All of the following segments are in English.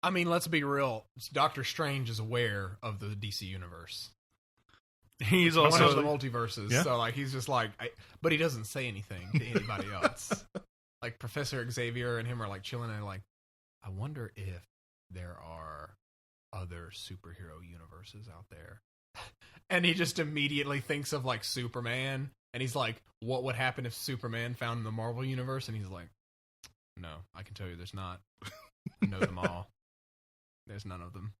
I mean, let's be real. Doctor Strange is aware of the DC universe. He's One also of the multiverses. Yeah. So, like, he's just like, but he doesn't say anything to anybody else. Like, Professor Xavier and him are, like, chilling and, like, I wonder if there are other superhero universes out there. And he just immediately thinks of, like, Superman. And he's like, what would happen if Superman found in the Marvel universe? And he's like, no, I can tell you there's not. I know them all. There's none of them.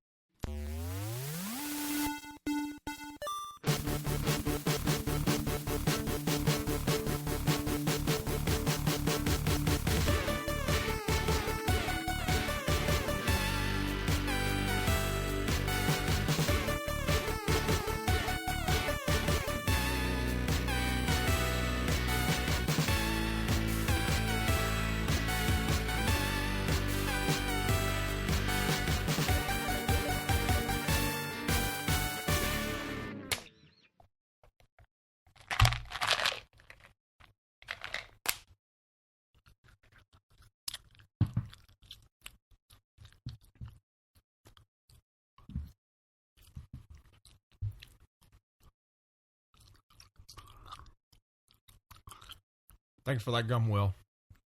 Thanks for that gum, Will.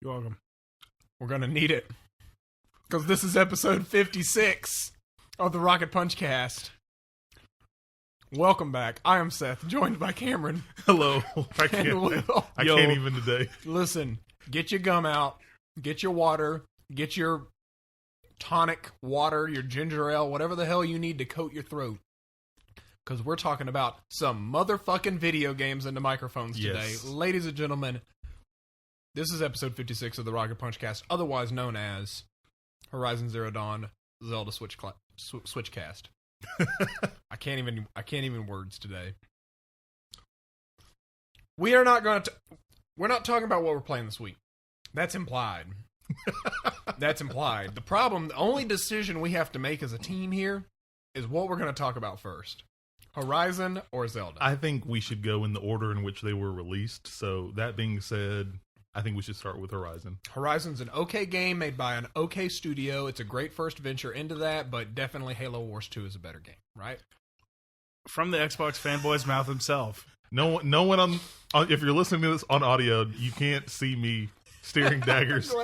You're welcome. We're going to need it. Because this is episode 56 of the Rocket Punch Cast. Welcome back. I am Seth, joined by Cameron Hello. I and can't. Will. I Yo. can't even today. Listen, get your gum out, get your water, get your tonic water, your ginger ale, whatever the hell you need to coat your throat. Because we're talking about some motherfucking video games into microphones today. Yes. Ladies and gentlemen, this is episode 56 of the Rocket Punch Cast, otherwise known as Horizon Zero Dawn Zelda Switchcast. I can't even words today. We're not talking about what we're playing this week. That's implied. That's implied. The only decision we have to make as a team here is what we're going to talk about first. Horizon or Zelda? I think we should go in the order in which they were released. So that being said, I think we should start with Horizon. Horizon's an okay game made by an okay studio. It's a great first venture into that, but definitely Halo Wars 2 is a better game, right? From the Xbox fanboy's mouth himself. No one on if you're listening to this on audio, you can't see me steering daggers.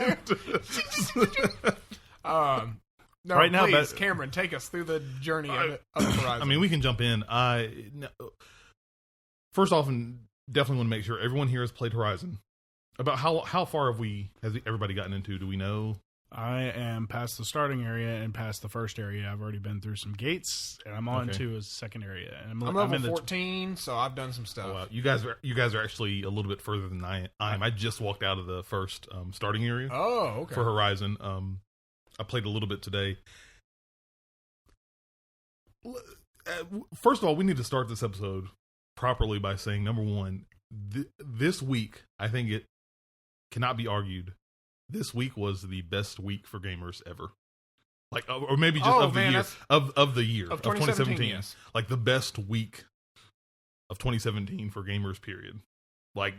No, Right now, please, Cameron, take us through the journey of Horizon. I mean, we can jump in. First off, and definitely want to make sure everyone here has played Horizon. About how far has everybody gotten into? Do we know? I am past the starting area and past the first area. I've already been through some gates, and I'm on to a second area. And I'm level in the 14, so I've done some stuff. Oh, wow. You guys are actually a little bit further than I am. I just walked out of the first starting area Okay. for Horizon. I played a little bit today. First of all, we need to start this episode properly by saying, number one, this week, I think it cannot be argued, this week was the best week for gamers ever. Like, or maybe just of the year, of the year of 2017. Yes. Like the best week of 2017 for gamers. Period. Like,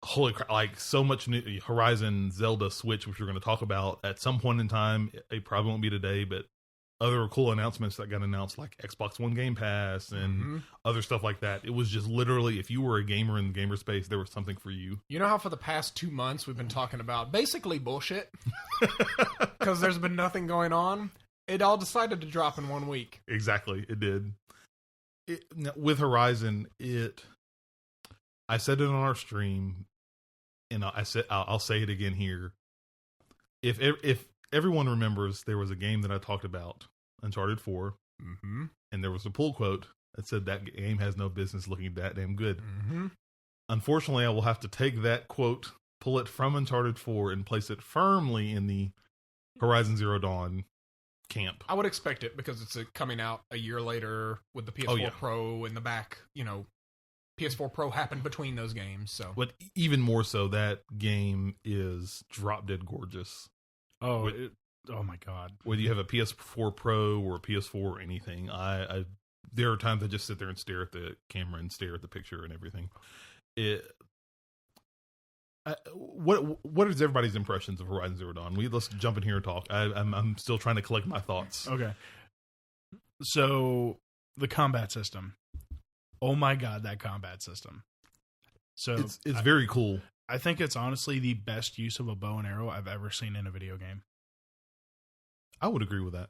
holy crap! Like so much new Horizon, Zelda, Switch, which we're going to talk about at some point in time. It probably won't be today, but other cool announcements that got announced, like Xbox One Game Pass and other stuff like that. It was just literally, if you were a gamer in the gamer space, there was something for you. You know how for the past 2 months we've been talking about basically bullshit? Because there's been nothing going on. It all decided to drop in 1 week. Exactly, it did. With Horizon, I said it on our stream, and I'll say it again here. If everyone remembers, there was a game that I talked about, Uncharted 4, and there was a pull quote that said that game has no business looking that damn good. Unfortunately, I will have to take that quote, pull it from Uncharted 4, and place it firmly in the Horizon Zero Dawn camp. I would expect it because it's coming out a year later with the PS4 Pro in the back. You know, PS4 Pro happened between those games. So, But even more so, that game is drop dead gorgeous. Oh, oh my God! Whether you have a PS4 Pro or a PS4 or anything, there are times I just sit there and stare at the camera and stare at the picture and everything. what is everybody's impressions of Horizon Zero Dawn? Let's jump in here and talk. I'm still trying to collect my thoughts. Okay. So the combat system. Oh my god, that combat system. So it's very cool. I think it's honestly the best use of a bow and arrow I've ever seen in a video game. I would agree with that.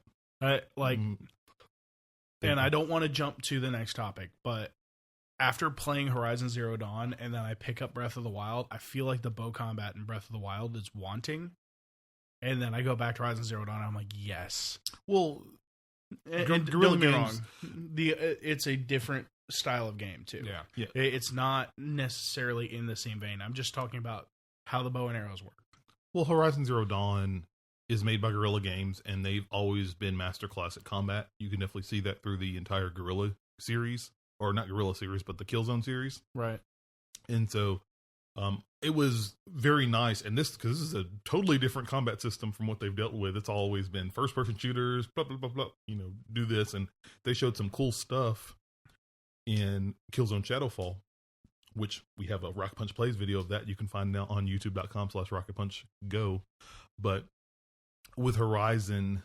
And I don't want to jump to the next topic, but after playing Horizon Zero Dawn and then I pick up Breath of the Wild, I feel like the bow combat in Breath of the Wild is wanting. And then I go back to Horizon Zero Dawn and I'm like, yes. Well, and Guerrilla don't get me Games, wrong. It's a different style of game too. Yeah. It's not necessarily in the same vein. I'm just talking about how the bow and arrows work. Well, Horizon Zero Dawn is made by Guerrilla Games, and they've always been masterclass at combat. You can definitely see that through the entire Guerrilla series, or not Guerrilla series, but the Killzone series. Right. And so it was very nice. And because this is a totally different combat system from what they've dealt with. It's always been first-person shooters, blah, blah, blah, blah, do this. And they showed some cool stuff in Killzone Shadowfall, which we have a Rocket Punch Plays video of that you can find now on youtube.com/RocketPunchGo. But with Horizon,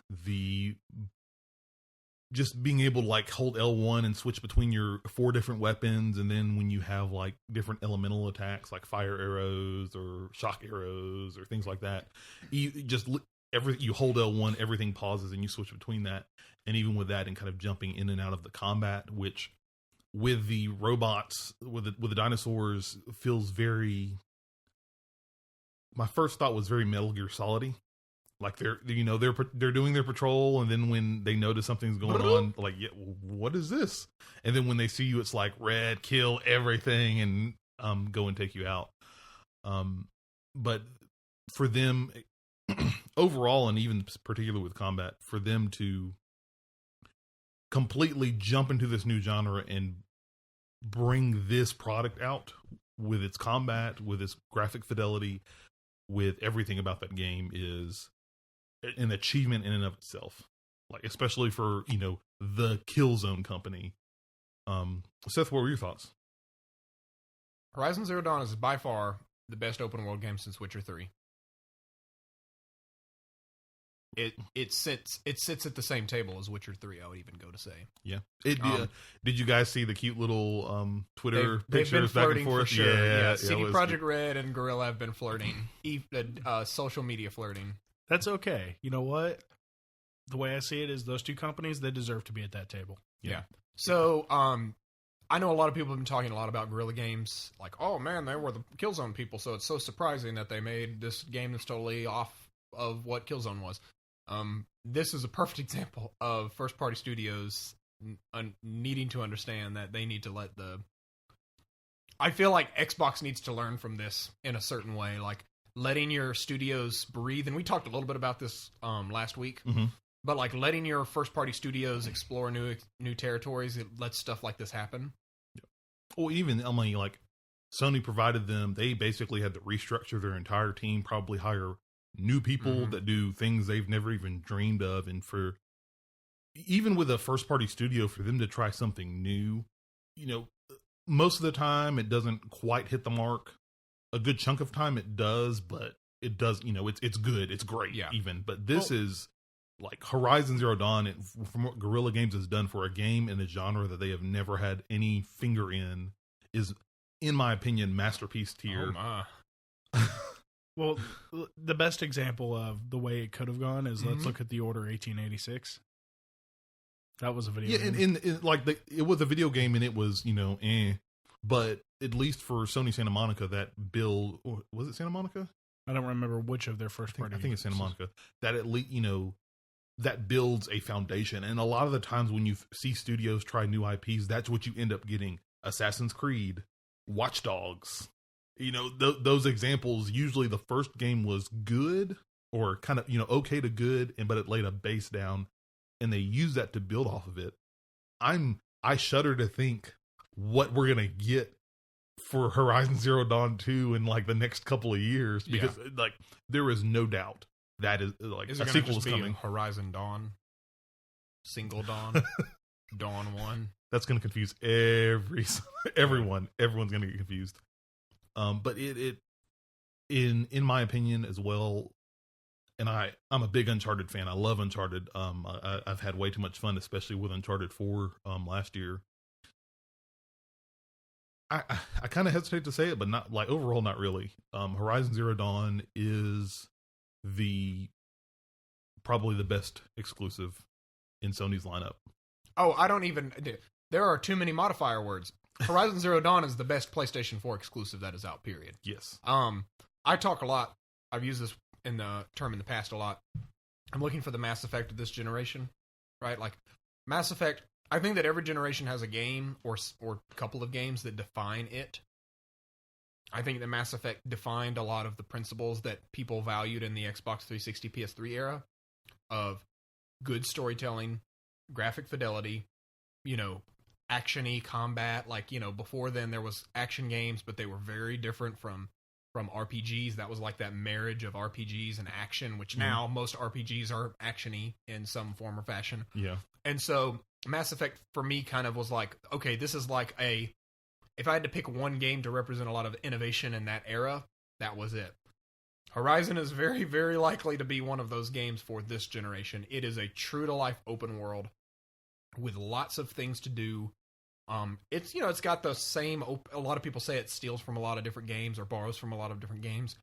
just being able to like hold L1 and switch between your 4 different weapons, and then when you have like different elemental attacks like fire arrows or shock arrows or things like that, you hold L1, everything pauses and you switch between that. And even with that, and kind of jumping in and out of the combat, which with the robots, with the dinosaurs, feels very. My first thought was very Metal Gear Solid-y. Like they're doing their patrol, and then when they notice something's going on, like, yeah, what is this? And then when they see you, it's like red, kill everything, and go and take you out. But for them, overall, and even particularly with combat, for them to completely jump into this new genre and bring this product out with its combat, with its graphic fidelity, with everything about that game is an achievement in and of itself. Like, especially for, the Killzone company. Seth, what were your thoughts? Horizon Zero Dawn is by far the best open world game since Witcher 3. It sits at the same table as Witcher 3, I would even go to say. Yeah. Did you guys see the cute little Twitter they've pictures been back and forth? For sure. Yeah. CD was Projekt Red and Guerrilla have been flirting. Social media flirting. That's okay. You know what? The way I see it is those two companies, they deserve to be at that table. Yeah. So, I know a lot of people have been talking a lot about Guerrilla Games. Like, oh man, they were the Killzone people, so it's so surprising that they made this game that's totally off of what Killzone was. This is a perfect example of first-party studios needing to understand that they need to let I feel like Xbox needs to learn from this in a certain way, like letting your studios breathe. And we talked a little bit about this last week, but like letting your first-party studios explore new territories, it lets stuff like this happen. Well, even like Sony provided them; they basically had to restructure their entire team, probably hire new people that do things they've never even dreamed of. And for even with a first party studio, for them to try something new, most of the time it doesn't quite hit the mark. A good chunk of time it does, but it does, it's good. It's great. Yeah. Even, but this is like Horizon Zero Dawn, from what Guerrilla Games has done for a game in a genre that they have never had any finger in, is, in my opinion, masterpiece tier. Oh my. Well, the best example of the way it could have gone is let's look at The Order 1886. That was a video game. It was a video game, and it was, but at least for Sony Santa Monica, that build, or was it Santa Monica? I don't remember which of their first party. I think it's Santa Monica. That at least, that builds a foundation. And a lot of the times when you see studios try new IPs, that's what you end up getting. Assassin's Creed, Watch Dogs. Those examples, usually the first game was good or kind of, okay to good, but it laid a base down, and they use that to build off of it. I shudder to think what we're going to get for Horizon Zero Dawn 2 in like the next couple of years, because like there is no doubt that is like a sequel is coming. Horizon Dawn, Single Dawn, Dawn 1. That's going to confuse everyone. Everyone's going to get confused. But it in my opinion as well, and I'm a big Uncharted fan. I love Uncharted. I've had way too much fun, especially with Uncharted 4 last year. I kind of hesitate to say it, but not like overall, not really. Horizon Zero Dawn is probably the best exclusive in Sony's lineup. Oh, I don't even. There are too many modifier words. Horizon Zero Dawn is the best PlayStation 4 exclusive that is out. Period. Yes. I talk a lot. I've used this in the past a lot. I'm looking for the Mass Effect of this generation, right? Like Mass Effect. I think that every generation has a game or a couple of games that define it. I think that Mass Effect defined a lot of the principles that people valued in the Xbox 360 PS3 era of good storytelling, graphic fidelity, action-y combat. Like, before then there was action games, but they were very different from RPGs. That was like that marriage of RPGs and action, which now most RPGs are action-y in some form or fashion. Yeah. And so Mass Effect for me kind of was like, okay, this is like if I had to pick one game to represent a lot of innovation in that era, that was it. Horizon is very, very likely to be one of those games for this generation. It is a true-to-life open world with lots of things to do. It's got the same. A lot of people say it steals from a lot of different games or borrows from a lot of different games.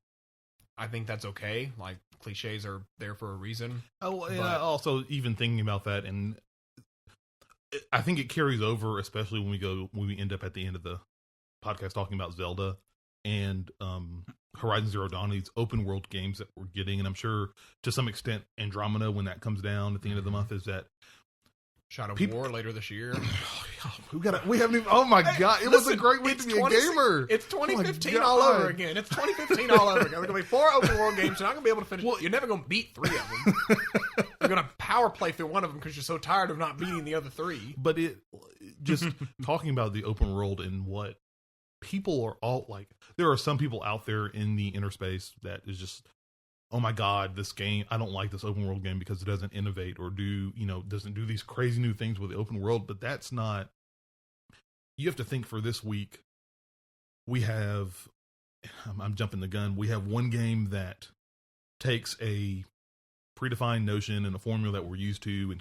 I think that's okay. Like, cliches are there for a reason. Oh, and also even thinking about that, and I think it carries over, especially when we end up at the end of the podcast talking about Zelda and Horizon Zero Dawn, these open world games that we're getting, and I'm sure to some extent Andromeda, when that comes down at the end of the month, is that Shadow of War later this year. We haven't even. Oh my god! It was a great week to be a gamer. It's 2015 all over again. It's 2015 all over again. There's gonna be 4 open world games. You're not gonna be able to finish. Well, you're never gonna beat 3 of them. You're gonna power play through one of them because you're so tired of not beating the other 3. But just talking about the open world and what people are all like. There are some people out there in the inner space that is just, oh my god, this game, I don't like this open world game because it doesn't innovate or doesn't do these crazy new things with the open world. But that's not, you have to think for this week, we have, I'm jumping the gun, we have one game that takes a predefined notion and a formula that we're used to and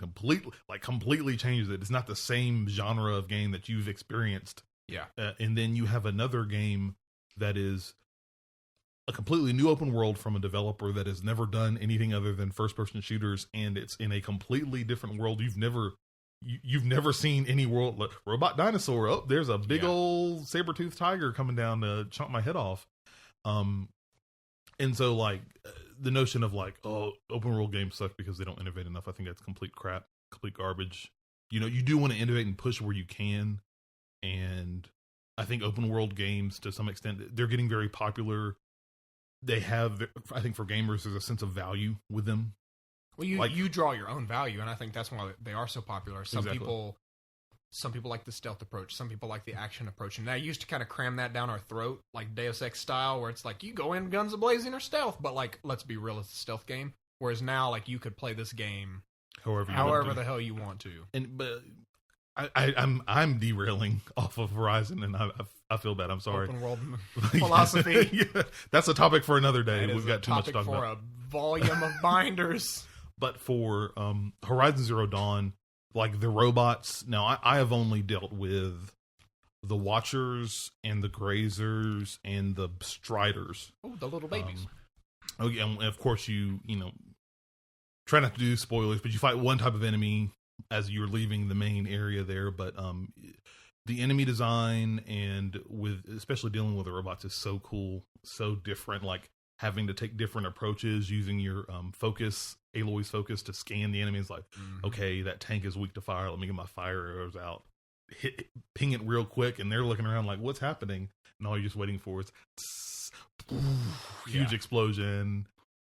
completely changes it. It's not the same genre of game that you've experienced. Yeah. And then you have another game that is a completely new open world from a developer that has never done anything other than first-person shooters, and it's in a completely different world. You've never seen any world. Like, robot dinosaur. Oh, there's a big old saber-toothed tiger coming down to chomp my head off. And so like the notion of like, oh, open world games suck because they don't innovate enough. I think that's complete crap, complete garbage. You do want to innovate and push where you can, and I think open world games to some extent they're getting very popular. They have, I think for gamers, there's a sense of value with them. Well, you draw your own value, and I think that's why they are so popular. Some people like the stealth approach. Some people like the action approach. And I used to kind of cram that down our throat, like Deus Ex style, where it's like, you go in guns a-blazing or stealth. But, like, let's be real, it's a stealth game. Whereas now, like, you could play this game however the hell you want to. But I'm derailing off of Horizon, and I feel bad. I'm sorry. Open world philosophy. Yeah, that's a topic for another day. We've got too much to talk about. For a volume of binders. But for Horizon Zero Dawn, like the robots, now I have only dealt with the Watchers and the Grazers and the Striders. Oh, the little babies. Okay, and of course you try not to do spoilers, but you fight one type of enemy as you're leaving the main area there. But the enemy design and especially dealing with the robots is so cool, so different. Like having to take different approaches using your Aloy's focus to scan the enemies. Like, okay, that tank is weak to fire. Let me get my fire arrows out. Ping it real quick, and they're looking around like, what's happening? And all you're just waiting for is huge explosion,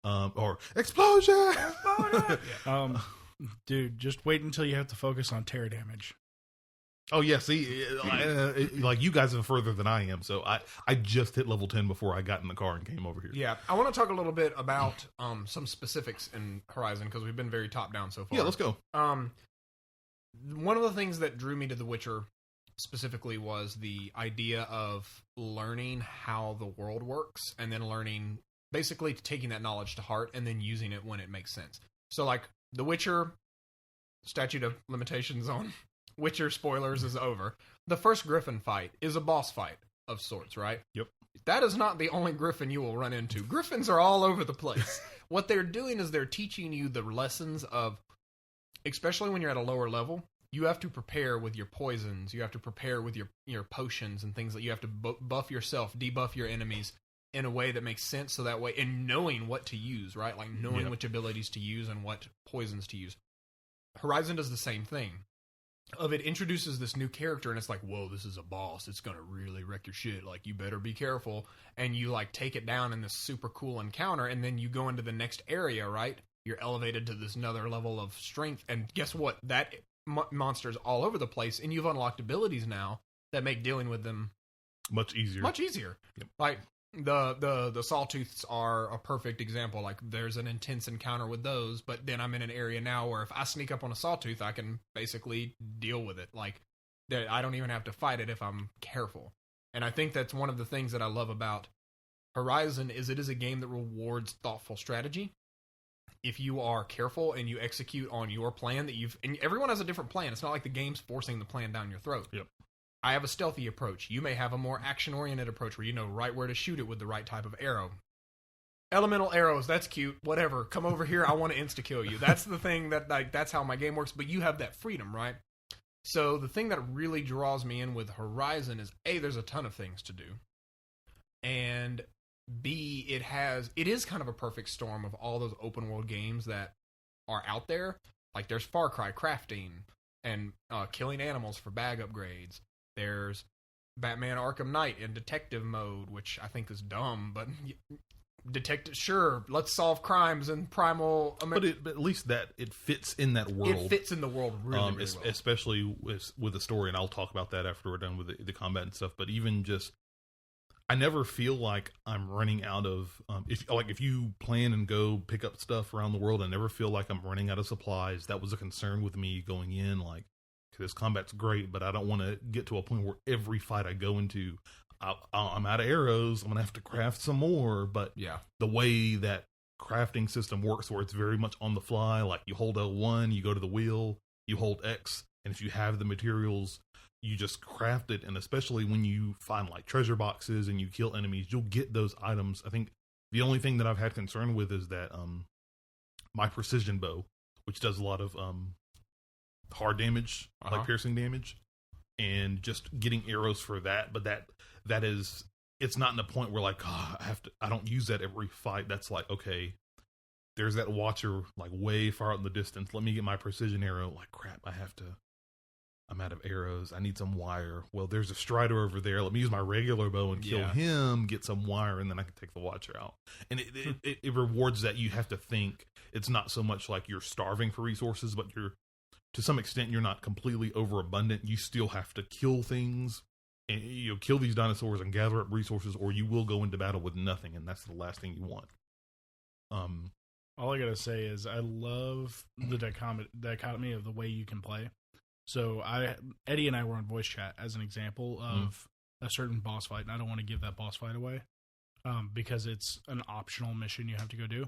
or explosion. Dude, just wait until you have to focus on tear damage. Oh yeah, see, like you guys are further than I am, so I just hit level 10 before I got in the car and came over here. Yeah, I want to talk a little bit about some specifics in Horizon because we've been very top down so far. Yeah, let's go. One of the things that drew me to The Witcher specifically was the idea of learning how the world works and then learning, basically taking that knowledge to heart and then using it when it makes sense. So like The Witcher, statute of limitations on Witcher spoilers is over. The first Griffin fight is a boss fight of sorts, right? Yep. That is not the only Griffin you will run into. Griffins are all over the place. What they're doing is they're teaching you the lessons of, especially when you're at a lower level, you have to prepare with your poisons. You have to prepare with your potions and things that you have to buff yourself, debuff your enemies in a way that makes sense. So that way, and knowing what to use, right? Like knowing which abilities to use and what poisons to use. Horizon does the same thing. It introduces this new character and it's like, whoa, this is a boss. It's going to really wreck your shit. Like, you better be careful. And you like take it down in this super cool encounter. And then you go into the next area, right? You're elevated to this another level of strength. And guess what? That monster's all over the place. And you've unlocked abilities now that make dealing with them much easier. Yep. Like the sawtooths are a perfect example. Like, there's an intense encounter with those, but then I'm in an area now where if I sneak up on a sawtooth, I can basically deal with it. Like, I don't even have to fight it if I'm careful. And I think that's one of the things that I love about Horizon is it is a game that rewards thoughtful strategy. If you are careful and you execute on your plan and everyone has a different plan. It's not like the game's forcing the plan down your throat. Yep. I have a stealthy approach. You may have a more action-oriented approach where you know right where to shoot it with the right type of arrow. Elemental arrows, that's cute. Whatever. Come over here. I want to insta-kill you. That's the thing that's how my game works. But you have that freedom, right? So the thing that really draws me in with Horizon is A, there's a ton of things to do. And B, it is kind of a perfect storm of all those open world games that are out there. Like there's Far Cry crafting and killing animals for bag upgrades. There's Batman Arkham Knight in detective mode, which I think is dumb, but detective, sure, let's solve crimes in primal America. But at least that it fits in that world. It fits in the world really, really well. Especially with the story, and I'll talk about that after we're done with the combat and stuff. But even just, I never feel like I'm running out of, if you plan and go pick up stuff around the world, I never feel like I'm running out of supplies. That was a concern with me going in, like, this combat's great, but I don't want to get to a point where every fight I go into, I'm out of arrows. I'm going to have to craft some more. But yeah, the way that crafting system works, where it's very much on the fly, like you hold L1, you go to the wheel, you hold X, and if you have the materials, you just craft it. And especially when you find like treasure boxes and you kill enemies, you'll get those items. I think the only thing that I've had concern with is that my precision bow, which does a lot of hard damage, like piercing damage, and just getting arrows for that. But that is, it's not in the point where like, I don't use that every fight. That's like, okay, there's that watcher like way far out in the distance. Let me get my precision arrow. Like, crap, I'm out of arrows. I need some wire. Well, there's a strider over there. Let me use my regular bow and kill him, get some wire, and then I can take the watcher out. And it rewards that. You have to think. It's not so much like you're starving for resources, but to some extent, you're not completely overabundant. You still have to kill things, and kill these dinosaurs and gather up resources, or you will go into battle with nothing, and that's the last thing you want. All I gotta say is I love the dichotomy of the way you can play. So Eddie and I were on voice chat as an example of a certain boss fight, and I don't want to give that boss fight away because it's an optional mission you have to go do.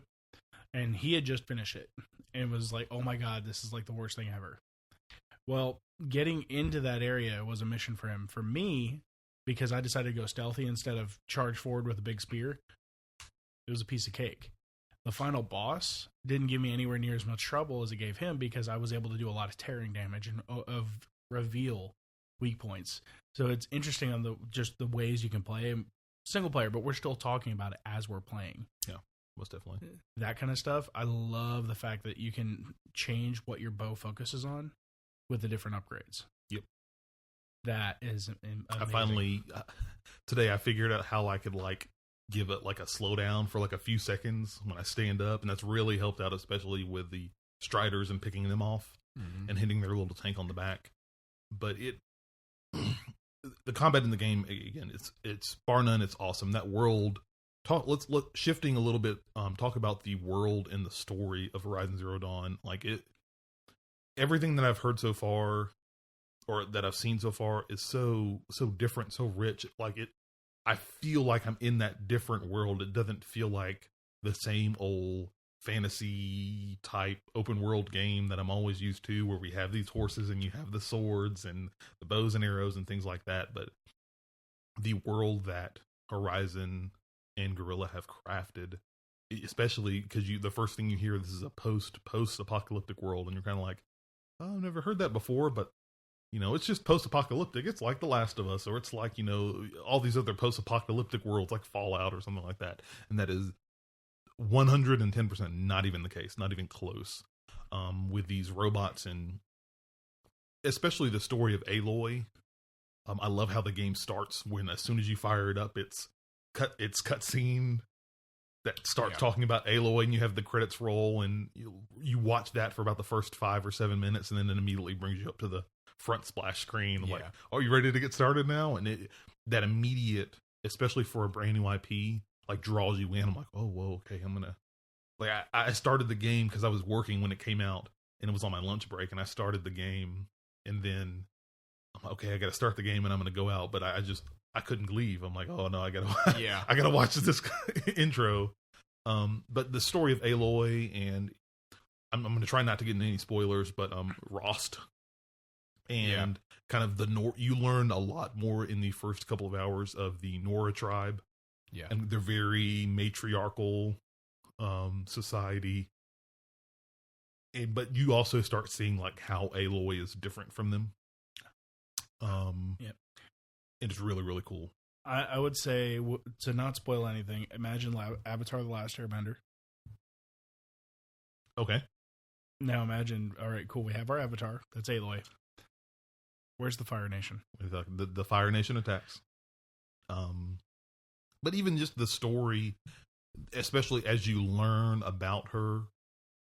And he had just finished it and was like, oh my God, this is like the worst thing ever. Well, getting into that area was a mission for him. For me, because I decided to go stealthy instead of charge forward with a big spear, it was a piece of cake. The final boss didn't give me anywhere near as much trouble as it gave him because I was able to do a lot of tearing damage and reveal weak points. So it's interesting on just the ways you can play single player, but we're still talking about it as we're playing. Yeah. Most definitely. That kind of stuff. I love the fact that you can change what your bow focuses on with the different upgrades. Yep. That is amazing. I finally, today I figured out how I could like give it like a slowdown for like a few seconds when I stand up. And that's really helped out, especially with the striders and picking them off and hitting their little tank on the back. But the combat in the game, again, it's bar none. It's awesome. That world. Let's look shifting a little bit. Talk about the world and the story of Horizon Zero Dawn. Like everything that I've heard so far, or that I've seen so far is so different, so rich. Like I feel like I'm in that different world. It doesn't feel like the same old fantasy type open world game that I'm always used to, where we have these horses and you have the swords and the bows and arrows and things like that. But the world that Horizon and Guerrilla have crafted, especially because the first thing you hear, this is a post apocalyptic world, and you're kind of like, oh, I've never heard that before, but it's just post apocalyptic. It's like The Last of Us, or it's like all these other post apocalyptic worlds like Fallout or something like that, and that is 110% not even the case, not even close. With these robots, and especially the story of Aloy. I love how the game starts when, as soon as you fire it up, it's cutscene that starts talking about Aloy, and you have the credits roll, and you watch that for about the first 5 or 7 minutes, and then it immediately brings you up to the front splash screen. Like, oh, you ready to get started now? And that immediate, especially for a brand new IP, like draws you in. I'm like, oh, whoa, okay, I'm gonna, like, I started the game because I was working when it came out, and it was on my lunch break, and I started the game, and then I'm like, okay, I got to start the game, and I'm gonna go out, but I couldn't leave. I'm like, oh no, I gotta watch this intro. But the story of Aloy, and I'm gonna try not to get into any spoilers, but Rost, and kind of you learn a lot more in the first couple of hours of the Nora tribe. Yeah, and they're very matriarchal society. But you also start seeing like how Aloy is different from them. It's really, really cool. I would say, to not spoil anything, imagine Avatar: The Last Airbender. Okay. Now imagine, all right, cool, we have our Avatar. That's Aloy. Where's the Fire Nation? The Fire Nation attacks. But even just the story, especially as you learn about her,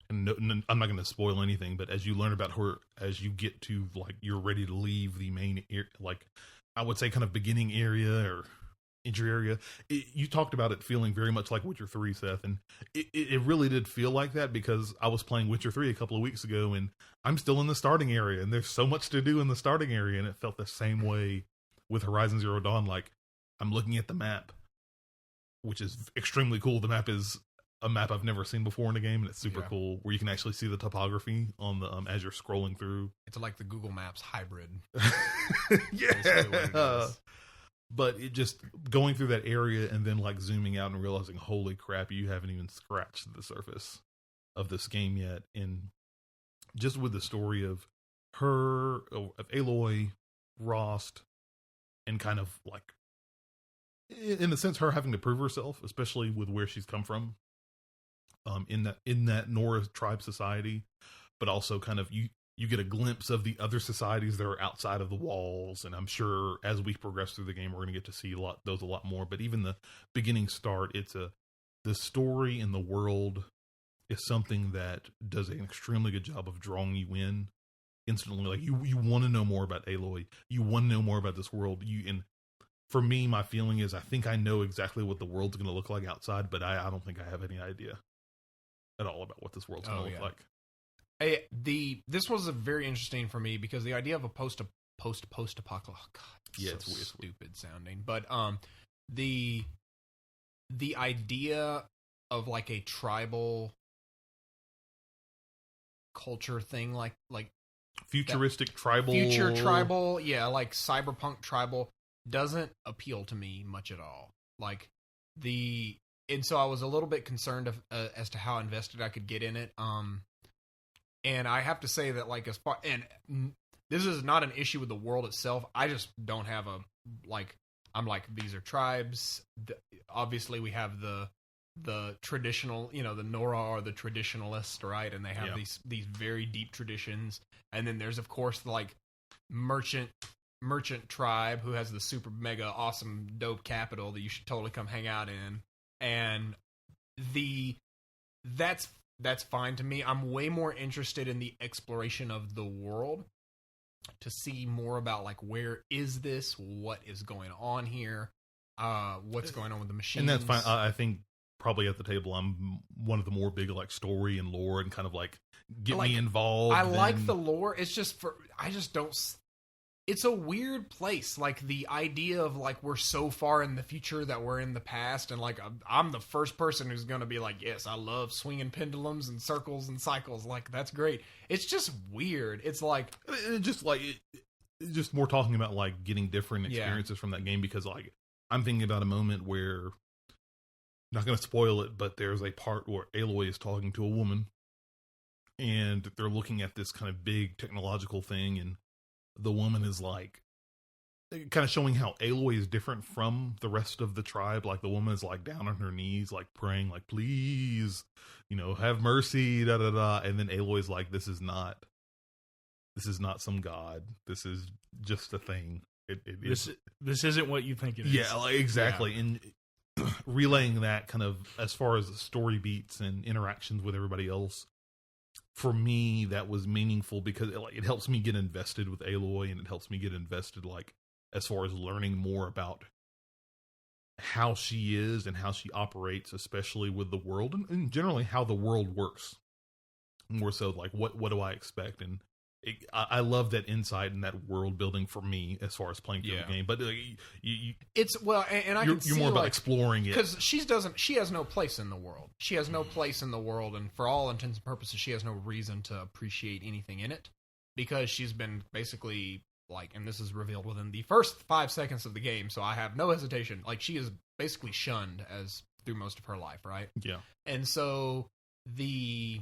and I'm not going to spoil anything, but as you learn about her, as you get to, like, you're ready to leave the main, like, I would say kind of beginning area or entry area, you talked about it feeling very much like Witcher 3, Seth, and it really did feel like that, because I was playing Witcher 3 a couple of weeks ago, and I'm still in the starting area, and there's so much to do in the starting area, and it felt the same way with Horizon Zero Dawn. Like, I'm looking at the map, which is extremely cool. The map is a map I've never seen before in a game, and it's super cool, where you can actually see the topography on the as you're scrolling through. It's like the Google Maps hybrid. Yeah. But it just going through that area and then like zooming out and realizing, holy crap, you haven't even scratched the surface of this game yet. And just with the story of her, of Aloy, Rost, and kind of like, in a sense, her having to prove herself, especially with where she's come from, in that Nora tribe society, but also kind of you get a glimpse of the other societies that are outside of the walls, and I'm sure as we progress through the game, we're going to get to see a lot more. But even the beginning start, the story and the world is something that does an extremely good job of drawing you in instantly. Like, you want to know more about Aloy, you want to know more about this world. And for me, my feeling is I think I know exactly what the world's going to look like outside, but I don't think I have any idea at all about what this world's going to look like. This was very interesting for me, because the idea of a post-apocalypse, it's weird, stupid sounding, but the idea of like a tribal culture thing, like futuristic tribal, like cyberpunk tribal, doesn't appeal to me much at all. Like and so I was a little bit concerned as to how invested I could get in it. And I have to say that, like, and this is not an issue with the world itself. I just don't have I'm like, these are tribes. Obviously, we have the traditional, the Nora are the traditionalists, right? And they have these very deep traditions. And then there's, of course, the, like, merchant tribe who has the super mega awesome dope capital that you should totally come hang out in. And that's fine to me. I'm way more interested in the exploration of the world to see more about, like, where is this? What is going on here? What's going on with the machines? And that's fine. I think probably at the table, I'm one of the more big, like, story and lore and kind of like get me involved. I like the lore. It's just I just don't. it's a weird place. Like the idea of like we're so far in the future that we're in the past, and like I'm the first person who's gonna be like, yes, I love swinging pendulums and circles and cycles. Like that's great. It's just weird. It's like just more talking about like getting different experiences from that game, because like I'm thinking about a moment where, not going to spoil it, but there's a part where Aloy is talking to a woman, and they're looking at this kind of big technological thing, and the woman is like, kind of showing how Aloy is different from the rest of the tribe. Like the woman is like down on her knees, like praying, like, please, have mercy, da da da. And then Aloy's like, this is not some god. This is just a thing. This isn't what you think it is. Yeah, like, exactly. Yeah. And relaying that kind of as far as the story beats and interactions with everybody else, for me, that was meaningful because it helps me get invested with Aloy, and it helps me get invested, like, as far as learning more about how she is and how she operates, especially with the world, and generally how the world works. More so, like, what do I expect? And I love that insight and that world building for me as far as playing through the game. But you're more about exploring it, because she has no place in the world. She has no place in the world, and for all intents and purposes, she has no reason to appreciate anything in it, because she's been basically like, and this is revealed within the first 5 seconds of the game, so I have no hesitation. Like, she is basically shunned as through most of her life, right? Yeah, and so the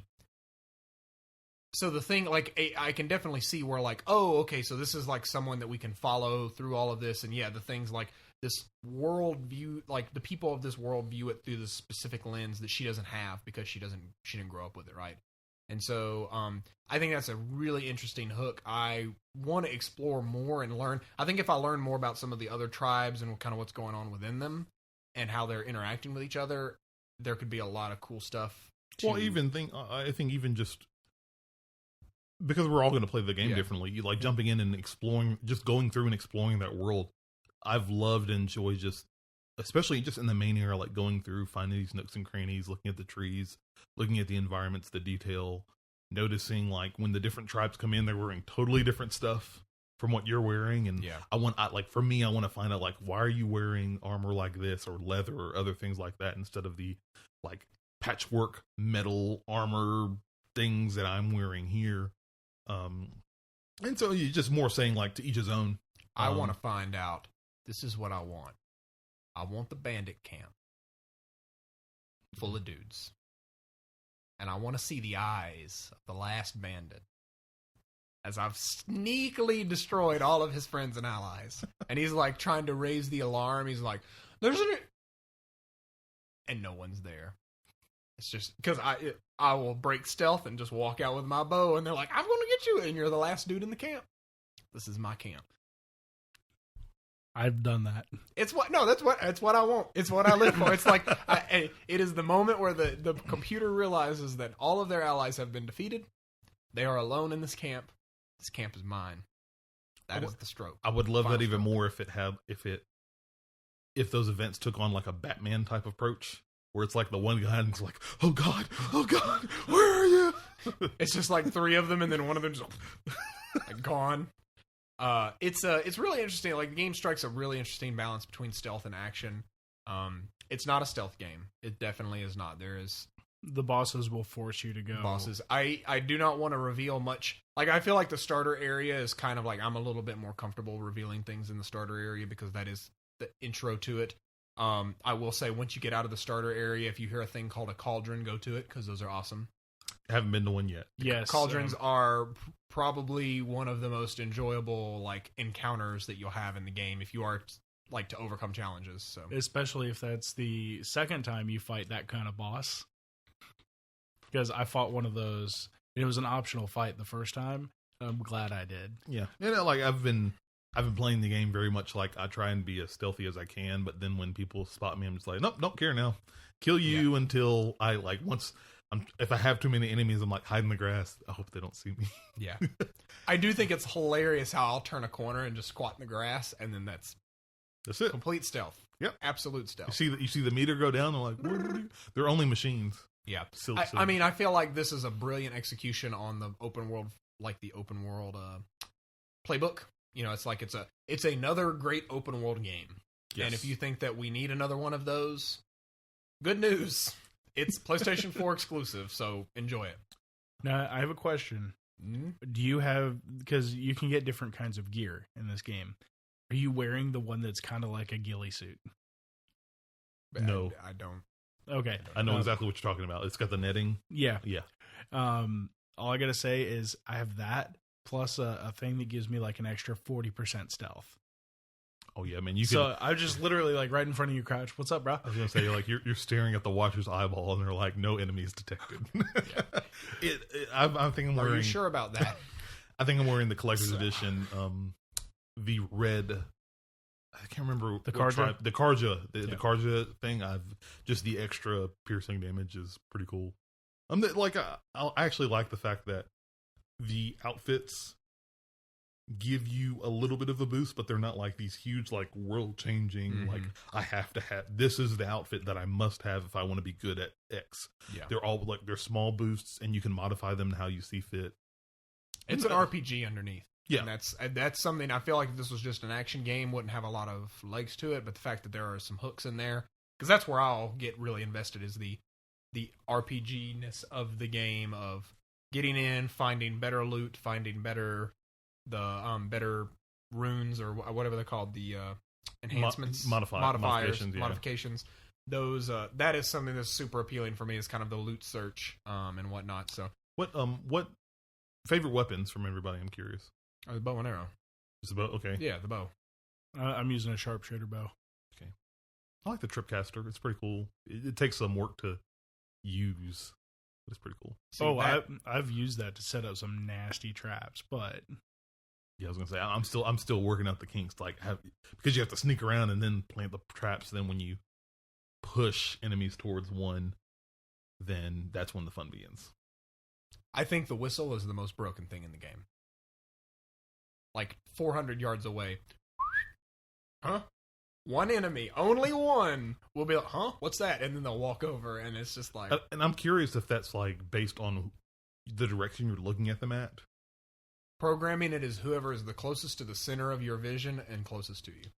thing, like, I can definitely see where, like, oh, okay, so this is, like, someone that we can follow through all of this, and, yeah, the things, like, this world view, like, the people of this world view it through this specific lens that she doesn't have because she didn't grow up with it, right? And so, I think that's a really interesting hook. I want to explore more and learn. I think if I learn more about some of the other tribes and kind of what's going on within them and how they're interacting with each other, there could be a lot of cool stuff. I think even just, because we're all going to play the game differently, you like jumping in and exploring, just going through and exploring that world. I've loved and enjoyed just, especially just in the main area, like going through, finding these nooks and crannies, looking at the trees, looking at the environments, the detail, noticing like when the different tribes come in, they're wearing totally different stuff from what you're wearing. And for me, I want to find out, like, why are you wearing armor like this or leather or other things like that instead of the like patchwork metal armor things that I'm wearing here. And so you just more saying, like, to each his own. I want to find out. This is what I want. I want the bandit camp full of dudes. And I want to see the eyes of the last bandit as I've sneakily destroyed all of his friends and allies. And he's like trying to raise the alarm. He's like, and no one's there. It's just because I will break stealth and just walk out with my bow, and they're like, I'm going to get you, and you're the last dude in the camp. This is my camp. I've done that. That's what I want. It's what I live for. It's like, it is the moment where the computer realizes that all of their allies have been defeated. They are alone in this camp. This camp is mine. That is the stroke. I would love that even more if those events took on like a Batman type approach, where it's like the one guy and it's like, oh god, where are you? It's just like three of them, and then one of them just like, gone. It's really interesting. Like, the game strikes a really interesting balance between stealth and action. It's not a stealth game. It definitely is not. The bosses will force you to go. Bosses. I do not want to reveal much. Like, I feel like the starter area is kind of like, I'm a little bit more comfortable revealing things in the starter area because that is the intro to it. I will say, once you get out of the starter area, if you hear a thing called a cauldron, go to it, because those are awesome. I haven't been to one yet. Yes, cauldrons are probably one of the most enjoyable like encounters that you'll have in the game if you are like to overcome challenges. So, especially if that's the second time you fight that kind of boss, because I fought one of those. It was an optional fight the first time. I'm glad I did. Yeah, like I've been playing the game very much like I try and be as stealthy as I can, but then when people spot me, I'm just like, nope, don't care now. Kill you until I like once. If I have too many enemies, I'm like, hide in the grass. I hope they don't see me. Yeah. I do think it's hilarious how I'll turn a corner and just squat in the grass, and then that's it. Complete stealth. Yep. Absolute stealth. You see the meter go down, they're like, they're only machines. Yeah. I mean, I feel like this is a brilliant execution on the open world, playbook. You know, it's like it's another great open world game. Yes. And if you think that we need another one of those, good news. It's PlayStation 4 exclusive, so enjoy it. Now, I have a question. Do you have, because you can get different kinds of gear in this game, are you wearing the one that's kind of like a ghillie suit? No. I don't. Okay. I know exactly what you're talking about. It's got the netting. Yeah. Yeah. All I got to say is I have that plus a thing that gives me like an extra 40% stealth. Oh yeah, man. You can. So I'm just literally like right in front of you, crouch. What's up, bro? I was gonna say like you're staring at the watcher's eyeball, and they're like, no enemies detected. I think I'm wearing. Are you sure about that? I think I'm wearing the collector's edition. The red. I can't remember the Karja. The Karja thing. I've just the extra piercing damage is pretty cool. I actually like the fact that the outfits give you a little bit of a boost, but they're not like these huge, like world changing. Like I have to have this is the outfit that I must have if I want to be good at X. Yeah, they're all like they're small boosts, and you can modify them how you see fit. It's an RPG underneath. Yeah, and that's something I feel like if this was just an action game, wouldn't have a lot of legs to it. But the fact that there are some hooks in there, because that's where I'll get really invested, is the RPG-ness of the game, of getting in, finding better loot, finding better better runes or whatever they're called, the enhancements, modifications. Those that is something that's super appealing for me. Is kind of the loot search and whatnot. So what favorite weapons from everybody? I'm curious. The bow and arrow. It's the bow. Okay. Yeah, the bow. I'm using a sharpshooter bow. Okay. I like the tripcaster. It's pretty cool. It takes some work to use, but it's pretty cool. See, I've used that to set up some nasty traps, but yeah, I was gonna say I'm still working out the kinks, because you have to sneak around and then plant the traps. Then when you push enemies towards one, then that's when the fun begins. I think the whistle is the most broken thing in the game. Like 400 yards away, huh? One enemy, only one, will be like, huh? What's that? And then they'll walk over, and it's just like. And I'm curious if that's like based on the direction you're looking at them at. Programming it is whoever is the closest to the center of your vision and closest to you.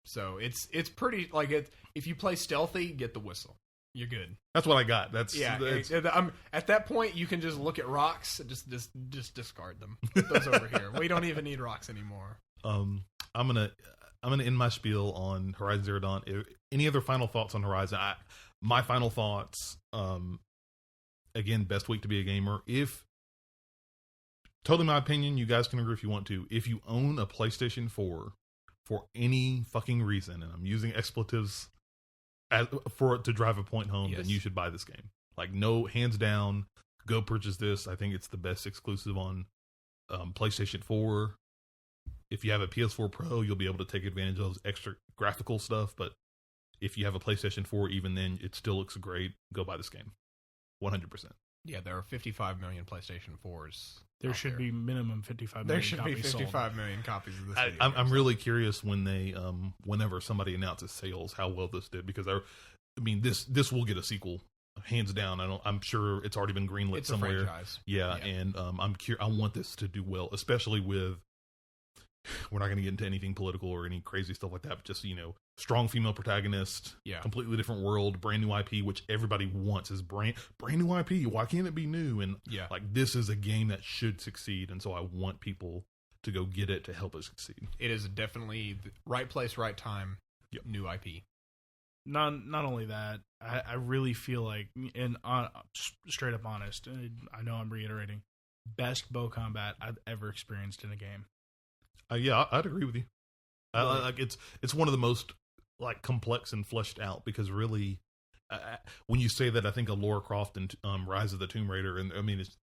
So it's pretty like it. If you play stealthy, get the whistle. You're good. That's what I got. That's at that point you can just look at rocks, and just discard them. Put those over here. We don't even need rocks anymore. I'm gonna end my spiel on Horizon Zero Dawn. Any other final thoughts on Horizon? My final thoughts. Again, best week to be a gamer. Totally my opinion. You guys can agree if you want to. If you own a PlayStation 4 for any fucking reason, and I'm using expletives to drive a point home, then you should buy this game. Like, no, hands down, go purchase this. I think it's the best exclusive on PlayStation 4. If you have a PS4 Pro, you'll be able to take advantage of those extra graphical stuff. But if you have a PlayStation 4, even then, it still looks great. Go buy this game. 100%. Yeah, there are 55 million PlayStation 4s. There should be minimum 55 million There should be copies 55 sold. million copies of this video. I'm really curious when they, whenever somebody announces sales, how well this did. Because, this will get a sequel. Hands down. I'm sure it's already been greenlit it's somewhere. A franchise. Yeah, and I want this to do well, especially with. We're not going to get into anything political or any crazy stuff like that, but just, strong female protagonist, completely different world, brand new IP, which everybody wants is brand new IP. Why can't it be new? And this is a game that should succeed. And so I want people to go get it to help it succeed. It is definitely the right place, right time, new IP. Not only that, I really feel like, and straight up honest, I know I'm reiterating, best bow combat I've ever experienced in a game. I'd agree with you. It's one of the most complex and fleshed out, because really, when you say that, I think of Lara Croft and Rise of the Tomb Raider, and it's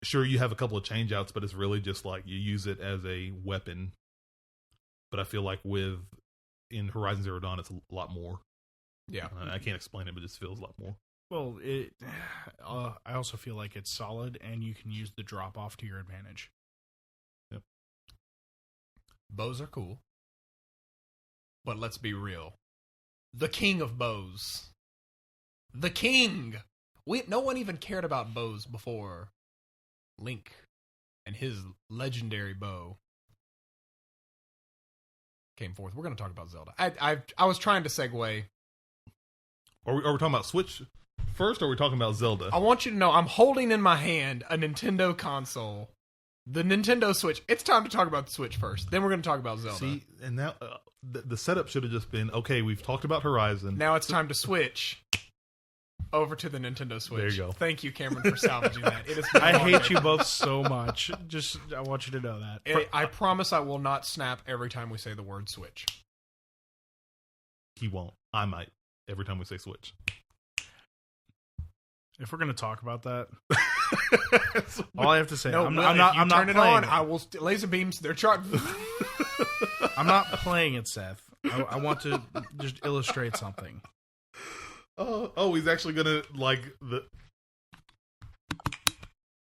sure you have a couple of change outs, but it's really just like you use it as a weapon. But I feel like in Horizon Zero Dawn, it's a lot more. Yeah, I can't explain it, but it just feels a lot more. Well, I also feel like it's solid, and you can use the drop off to your advantage. Bows are cool. But let's be real. The king of bows. The king! No one even cared about bows before Link and his legendary bow. came forth. We're going to talk about Zelda. I was trying to segue. Are we talking about Switch first, or are we talking about Zelda? I want you to know I'm holding in my hand a Nintendo console, the Nintendo Switch. It's time to talk about the Switch first. Then we're going to talk about Zelda. See, and now the setup should have just been, okay, we've talked about Horizon. Now it's time to switch over to the Nintendo Switch. There you go. Thank you, Cameron, for salvaging that. It is I hate you both so much. Just, I want you to know that. I promise I will not snap every time we say the word Switch. He won't. I might. Every time we say Switch. If we're going to talk about that, all I have to say, No, I'm Will, not turn it playing on. I will laser beams. They're charged. I'm not playing it, Seth. I want to just illustrate something. Oh, he's actually gonna like the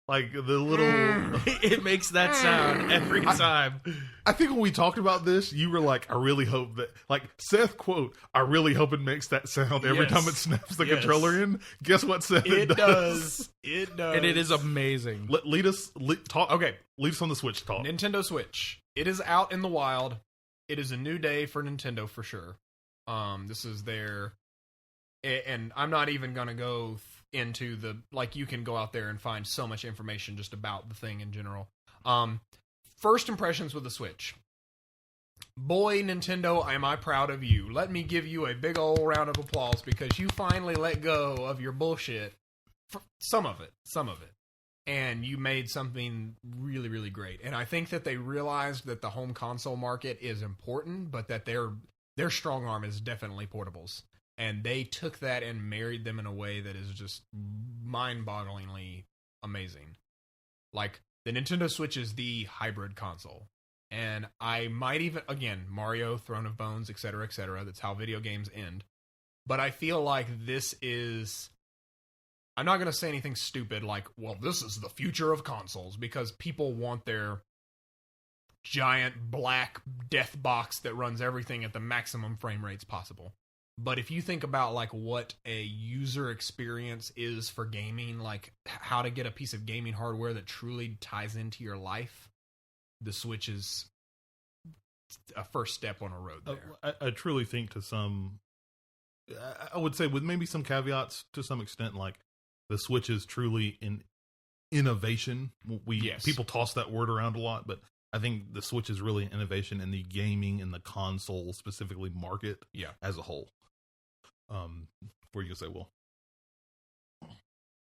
little. It makes that sound every time. I think when we talked about this, you were like, "I really hope that." Like Seth quote, "I really hope it makes that sound every Yes. time it snaps the Yes. controller in." Guess what, Seth? It does. It does. And it is amazing. Lead us. Talk. Okay. Lead us on the Switch talk. Nintendo Switch. It is out in the wild. It is a new day for Nintendo for sure. This is their, and I'm not even gonna go into the, like, you can go out there and find so much information just about the thing in general. First impressions with the Switch. Boy, Nintendo, am I proud of you. Let me give you a big old round of applause because you finally let go of your bullshit. For some of it. And you made something really, really great. And I think that they realized that the home console market is important, but that their strong arm is definitely portables. And they took that and married them in a way that is just mind-bogglingly amazing. Like, the Nintendo Switch is the hybrid console. And I might even, again, Mario, Throne of Bones, etc., etc., that's how video games end. But I feel like this is... I'm not going to say anything stupid like, well, this is the future of consoles, because people want their giant black death box that runs everything at the maximum frame rates possible. But if you think about like what a user experience is for gaming, like how to get a piece of gaming hardware that truly ties into your life, the Switch is a first step on a road there. I truly think I would say with maybe some caveats to some extent, like the Switch is truly an innovation. People toss that word around a lot, but I think the Switch is really an innovation in the gaming and the console specifically market as a whole. What are you gonna say, Will?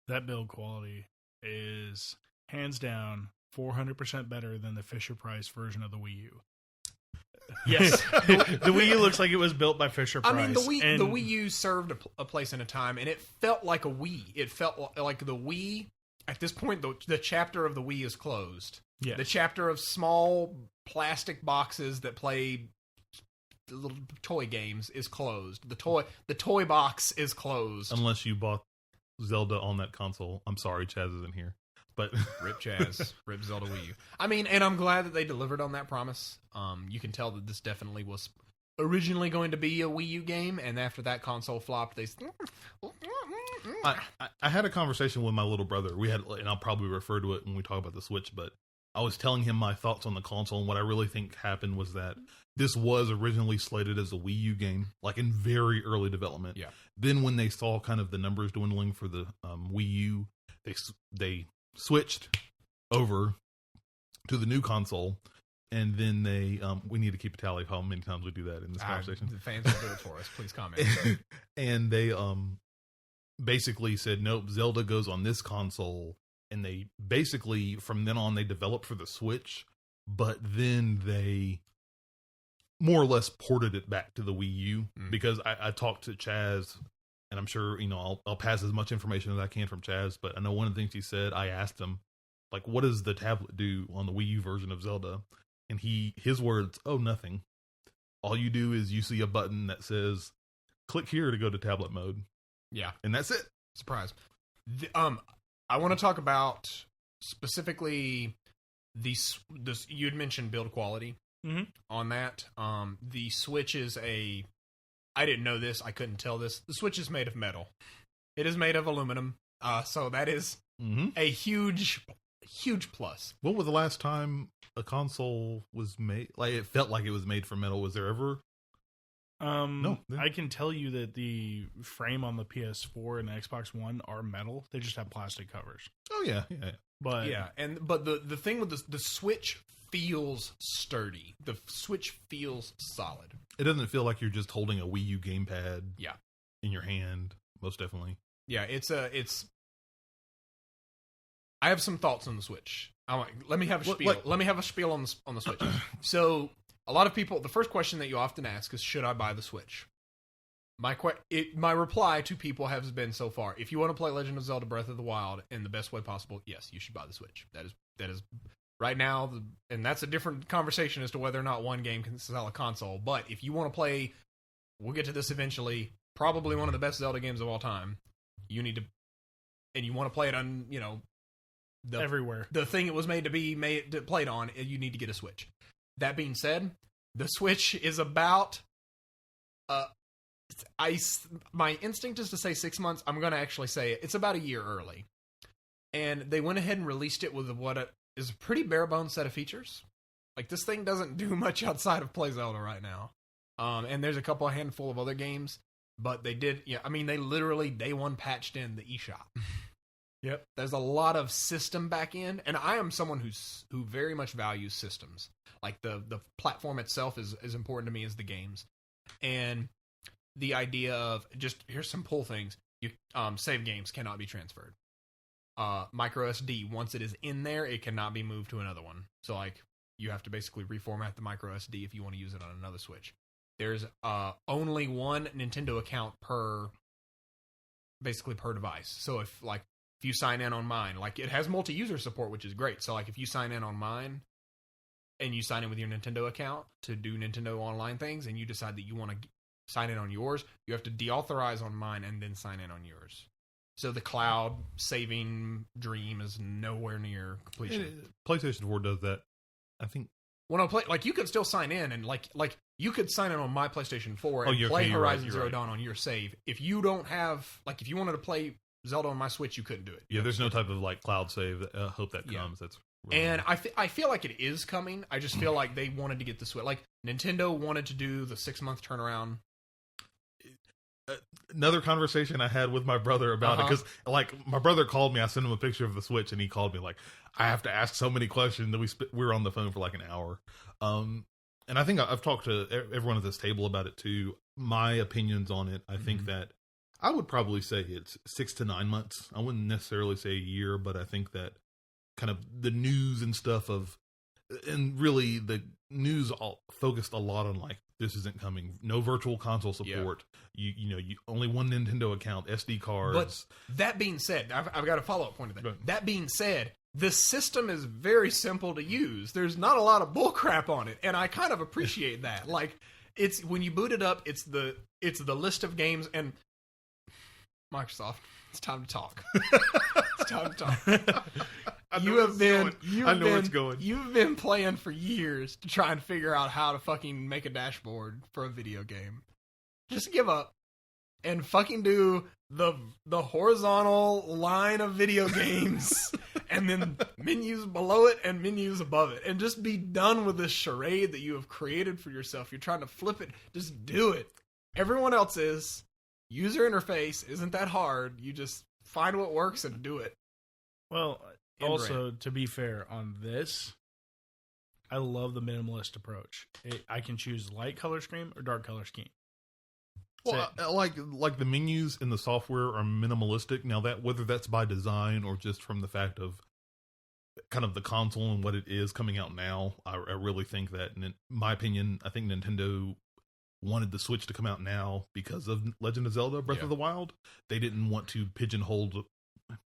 That build quality is hands down 400% better than the Fisher-Price version of the Wii U. Yes, the Wii U looks like it was built by Fisher-Price. I mean, the Wii U served a place in a time, and it felt like a Wii. It felt like the Wii. At this point, the chapter of the Wii is closed. Yeah. The chapter of small plastic boxes that play little toy games is closed. The toy box is closed. Unless you bought Zelda on that console. I'm sorry, Chaz isn't here. But Rip Chaz, Rip Zelda Wii U. I mean, and I'm glad that they delivered on that promise. You can tell that this definitely was originally going to be a Wii U game, and after that console flopped, they... I had a conversation with my little brother. We had, and I'll probably refer to it when we talk about the Switch, but I was telling him my thoughts on the console, and what I really think happened was that this was originally slated as a Wii U game, like in very early development. Yeah. Then when they saw kind of the numbers dwindling for the Wii U, they switched over to the new console, and then they we need to keep a tally of how many times we do that in this conversation. The fans will do it for us. Please comment. And they basically said, nope, Zelda goes on this console, and they basically from then on they developed for the Switch, but then they more or less ported it back to the Wii U because I talked to Chaz. And I'm sure, I'll pass as much information as I can from Chaz, but I know one of the things he said, I asked him, like, what does the tablet do on the Wii U version of Zelda? And his words, oh, nothing. All you do is you see a button that says, click here to go to tablet mode. Yeah. And that's it. Surprise. I want to talk about specifically this. You had mentioned build quality on that. The Switch is I didn't know this. I couldn't tell this. The Switch is made of metal. It is made of aluminum. So that is a huge, huge plus. When was the last time a console was made? Like, it felt like it was made from metal. Was there ever? No. I can tell you that the frame on the PS4 and the Xbox One are metal. They just have plastic covers. Oh yeah. But but the thing with the Switch feels sturdy. The Switch feels solid. It doesn't feel like you're just holding a Wii U gamepad. Yeah. In your hand, most definitely. Yeah, it's. I have some thoughts on the Switch. Let me have a spiel. Let me have a spiel on the Switch. So, a lot of people, the first question that you often ask is, should I buy the Switch? My reply to people has been so far, if you want to play Legend of Zelda Breath of the Wild in the best way possible, yes, you should buy the Switch. That is right now, and that's a different conversation as to whether or not one game can sell a console. But if you want to play, we'll get to this eventually, probably one of the best Zelda games of all time, you need to, and you want to play it on, everywhere. The thing it was made to be played on, you need to get a Switch. That being said, the Switch is about my instinct is to say 6 months. I'm going to actually say it's about a year early. And they went ahead and released it with what is a pretty bare bones set of features. Like, this thing doesn't do much outside of play Zelda right now. And there's a handful of other games, but they did, they literally day one patched in the eShop. Yep. There's a lot of system back end, and I am someone who very much values systems. Like, the platform itself is as important to me as the games. And the idea of just, here's some pull things. You save games cannot be transferred. Micro SD, once it is in there, it cannot be moved to another one. So, like, you have to basically reformat the micro SD if you want to use it on another Switch. There's only one Nintendo account per device. So if you sign in on mine, like, it has multi-user support, which is great. So, like, if you sign in on mine and you sign in with your Nintendo account to do Nintendo online things, and you decide that you want to sign in on yours, you have to deauthorize on mine and then sign in on yours. So the cloud saving dream is nowhere near completion. PlayStation 4 does that, I think. When I play, like, you could still sign in, and like you could sign in on my PlayStation 4 and play Horizon Zero Dawn on your save. If you don't have, like, if you wanted to play Zelda on my Switch, you couldn't do it. Yeah, there's no type of, like, cloud save. Hope that comes. That's really and I feel like it is coming. I just feel like they wanted to get the Switch. Like, Nintendo wanted to do the 6-month turnaround. Another conversation I had with my brother about it, because, like, my brother called me. I sent him a picture of the Switch, and he called me like, I have to ask so many questions that we were on the phone for like an hour. And I think I've talked to everyone at this table about it too. My opinions on it, I think that I would probably say it's 6 to 9 months. I wouldn't necessarily say a year, but I think that kind of the news and stuff and really the news all focused a lot on, like, this isn't coming. No virtual console support. Yeah. You only one Nintendo account, SD cards. But that being said, I've got a follow-up point to that. That being said, the system is very simple to use. There's not a lot of bullcrap on it, and I kind of appreciate that. Like, it's when you boot it up, it's the list of games, and Microsoft, it's time to talk. It's time to talk. You've been playing for years to try and figure out how to fucking make a dashboard for a video game. Just give up and fucking do the horizontal line of video games and then menus below it and menus above it, and just be done with this charade that you have created for yourself. You're trying to flip it. Just do it. Everyone else's user interface isn't that hard. You just find what works and do it. Well, also, to be fair on this, I love the minimalist approach. I can choose light color scheme or dark color scheme. Well, like the menus in the software are minimalistic. Now, that whether that's by design or just from the fact of kind of the console and what it is coming out now, I really think that, in my opinion, I think Nintendo wanted the Switch to come out now because of Legend of Zelda Breath of the Wild. They didn't want to pigeonhole,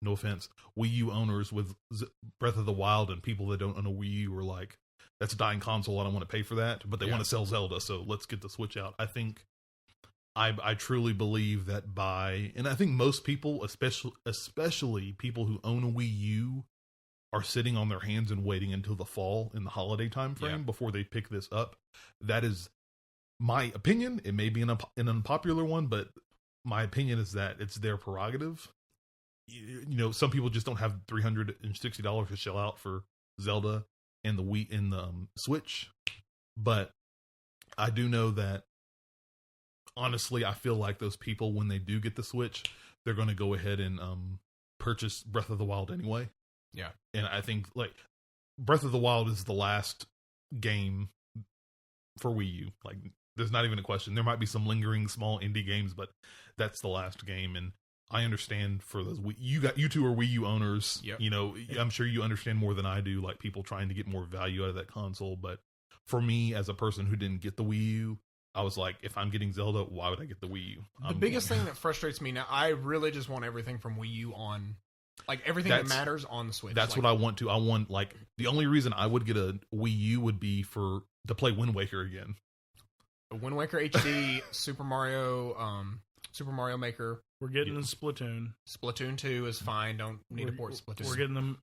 no offense, Wii U owners with Breath of the Wild, and people that don't own a Wii U were like, that's a dying console, I don't want to pay for that, but they want to sell Zelda, so let's get the Switch out. I think, I truly believe that and I think most people, especially people who own a Wii U, are sitting on their hands and waiting until the fall in the holiday time frame before they pick this up. That is my opinion. It may be an unpopular one, but my opinion is that it's their prerogative. some people just don't have $360 to shell out for Zelda and the Wii and the Switch. But I do know that, honestly, I feel like those people, when they do get the Switch, they're going to go ahead and purchase Breath of the Wild anyway. Yeah. And I think, like, Breath of the Wild is the last game for Wii U. Like, there's not even a question. There might be some lingering small indie games, but that's the last game. And I understand for those you two are Wii U owners. Yep. I'm sure you understand more than I do, like people trying to get more value out of that console. But for me, as a person who didn't get the Wii U, I was like, if I'm getting Zelda, why would I get the Wii U? The biggest thing that frustrates me now, I really just want everything from Wii U on, like everything that matters on the Switch. That's what I want to. I want, like, the only reason I would get a Wii U would be to play Wind Waker again. Wind Waker HD, Super Mario Maker. We're getting the Splatoon. Splatoon 2 is fine. Don't need to port Splatoon.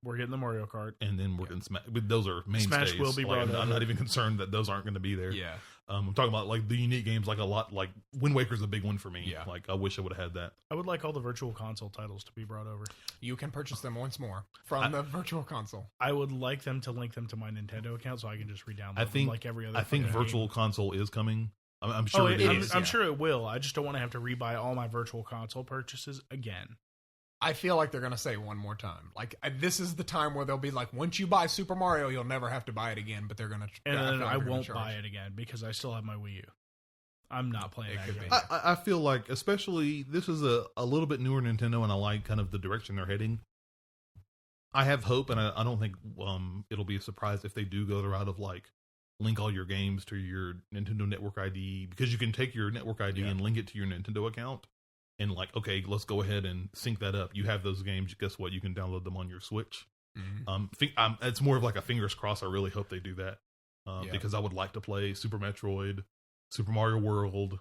We're getting the Mario Kart, and then we're getting Smash. Those are mainstays. Smash will be brought I'm over. not even concerned that those aren't going to be there. Yeah. I'm talking about like the unique games, like a lot. Like Wind Waker's a big one for me. Yeah. Like I wish I would have had that. I would like all the Virtual Console titles to be brought over. You can purchase them once more from the Virtual Console. I would like them to link them to my Nintendo account so I can just re-download them like every other. I think Virtual Console is coming. I'm sure it is. I'm sure it will. I just don't want to have to rebuy all my Virtual Console purchases again. I feel like they're going to say one more time. Like, this is the time where they'll be like, once you buy Super Mario, you'll never have to buy it again, but they're going to... And then I won't buy it again because I still have my Wii U. I'm not playing that game. I feel like, especially, this is a little bit newer Nintendo, and I like kind of the direction they're heading. I have hope, and I don't think it'll be a surprise if they do go the route of, like, link all your games to your Nintendo Network ID, because you can take your Network ID and link it to your Nintendo account. And like, okay, let's go ahead and sync that up. You have those games. Guess what? You can download them on your Switch. Mm-hmm. It's more of like a fingers crossed. I really hope they do that because I would like to play Super Metroid, Super Mario World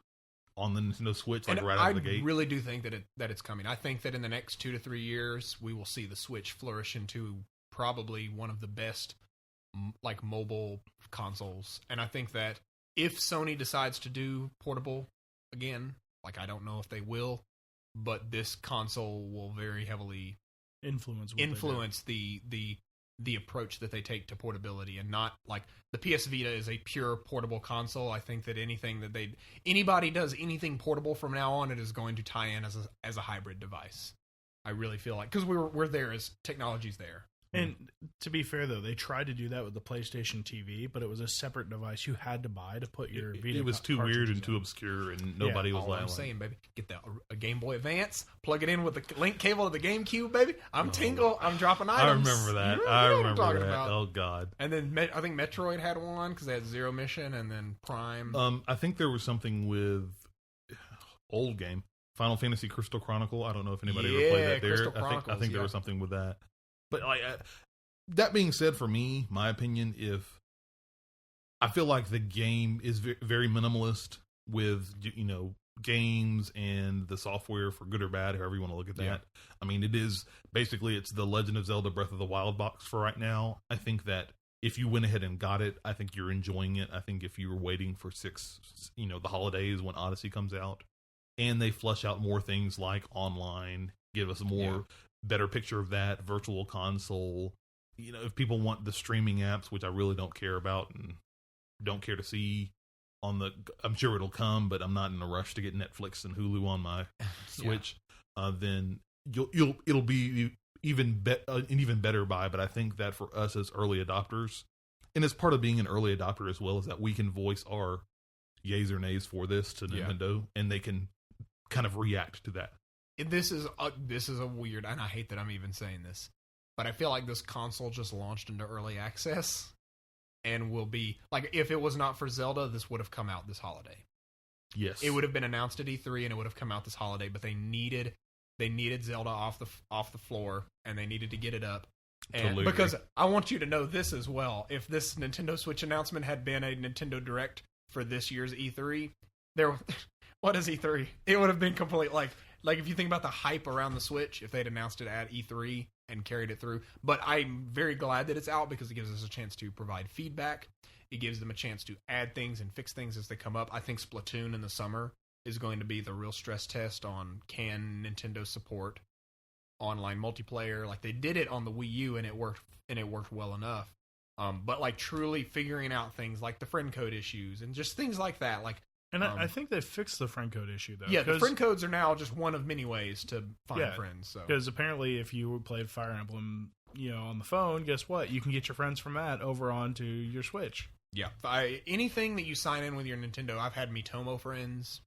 on the Nintendo Switch, like right out of the gate. I really do think that it's coming. I think that in the next 2 to 3 years, we will see the Switch flourish into probably one of the best like mobile consoles. And I think that if Sony decides to do portable again, like, I don't know if they will, but this console will very heavily influence the approach that they take to portability, and not like the PS Vita is a pure portable console. I think that anybody does anything portable from now on, it is going to tie in as a hybrid device. I really feel like, because we're there as technology's there. And to be fair, though, they tried to do that with the PlayStation TV, but it was a separite device you had to buy to put your Vita. It was too weird and too obscure, and nobody was like, I'm saying, baby, get a Game Boy Advance, plug it in with the link cable to the GameCube, baby. I'm dropping items. I remember that. I remember that. About. Oh God. And then I think Metroid had one because they had Zero Mission, and then Prime. I think there was something with old game Final Fantasy Crystal Chronicle. I don't know if anybody ever played that there. I think there was something with that. But like that being said, for me, my opinion, if I feel like the game is very minimalist with games and the software, for good or bad, however you want to look at that. Yeah. I mean, it's the Legend of Zelda Breath of the Wild box for right now. I think that if you went ahead and got it, I think you're enjoying it. I think if you were waiting for the holidays when Odyssey comes out, and they flesh out more things like online, give us a more better picture of that, Virtual Console. If people want the streaming apps, which I really don't care about and don't care to see I'm sure it'll come, but I'm not in a rush to get Netflix and Hulu on my Switch. Then it'll be an even better buy. But I think that for us as early adopters, and as part of being an early adopter as well, is that we can voice our yays or nays for this to Nintendo, and they can kind of react to that. This is a weird, and I hate that I'm even saying this, but I feel like this console just launched into early access, and will be like, if it was not for Zelda, this would have come out this holiday. Yes, it would have been announced at E3, and it would have come out this holiday. But they needed Zelda off the floor, and they needed to get it up. And totally because I want you to know this as well. If this Nintendo Switch announcement had been a Nintendo Direct for this year's E3, what is E3? It would have been complete like if you think about the hype around the Switch, if they'd announced it at E3 and carried it through. But I'm very glad that it's out because it gives us a chance to provide feedback. It gives them a chance to add things and fix things as they come up. I think Splatoon in the summer is going to be the real stress test on, can Nintendo support online multiplayer. Like they did it on the Wii U and it worked well enough. But like truly figuring out things like the friend code issues and just things like that. Like, and I think they fixed the friend code issue though. Yeah, the friend codes are now just one of many ways to find friends. So because apparently, if you played Fire Emblem, on the phone, guess what? You can get your friends from that over onto your Switch. Yeah, anything that you sign in with your Nintendo, I've had Miitomo friends,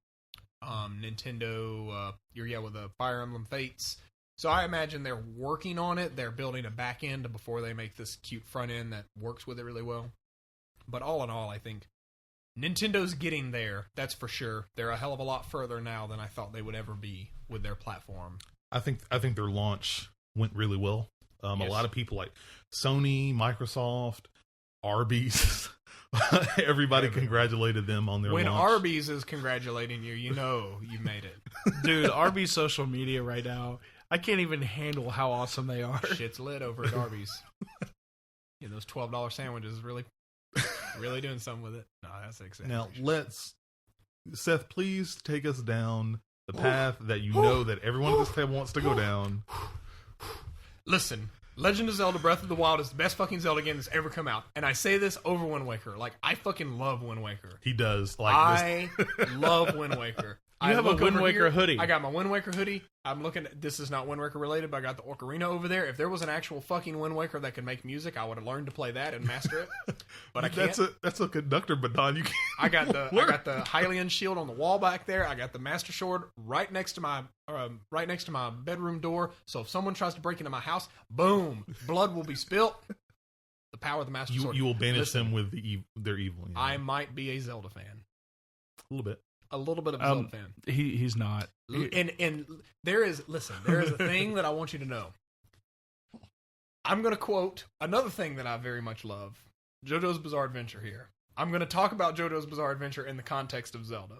Nintendo, with the Fire Emblem Fates. So I imagine they're working on it. They're building a back end before they make this cute front end that works with it really well. But all in all, I think Nintendo's getting there. That's for sure. They're a hell of a lot further now than I thought they would ever be with their platform. I think their launch went really well. Yes. A lot of people like Sony, Microsoft, Arby's. Everybody congratulated them on their when launch. Arby's is congratulating you, you made it. Dude, Arby's social media right now, I can't even handle how awesome they are. Shit's lit over at Arby's. Those $12 sandwiches really doing something with it. No, that's exaggeration. Now, Seth, please take us down the path that that everyone at this table wants to go down. Listen, Legend of Zelda Breath of the Wild is the best fucking Zelda game that's ever come out. And I say this over Wind Waker. Like, I fucking love Wind Waker. He does. I love Wind Waker. You have a Wind Waker hoodie. I got my Wind Waker hoodie. I'm looking at, this is not Wind Waker related, but I got the Ocarina over there. If there was an actual fucking Wind Waker that could make music, I would have learned to play that and master it. But I can't. That's a conductor baton. You can't. I got the Hylian shield on the wall back there. I got the Master Sword right next to my bedroom door. So if someone tries to break into my house, boom, blood will be spilt. The power of the Master Sword. You will banish them with their evil. I might be a Zelda fan. A little bit. A little bit of a Zelda fan. He's not. And there is a thing that I want you to know. I'm going to quote another thing that I very much love. JoJo's Bizarre Adventure here. I'm going to talk about JoJo's Bizarre Adventure in the context of Zelda.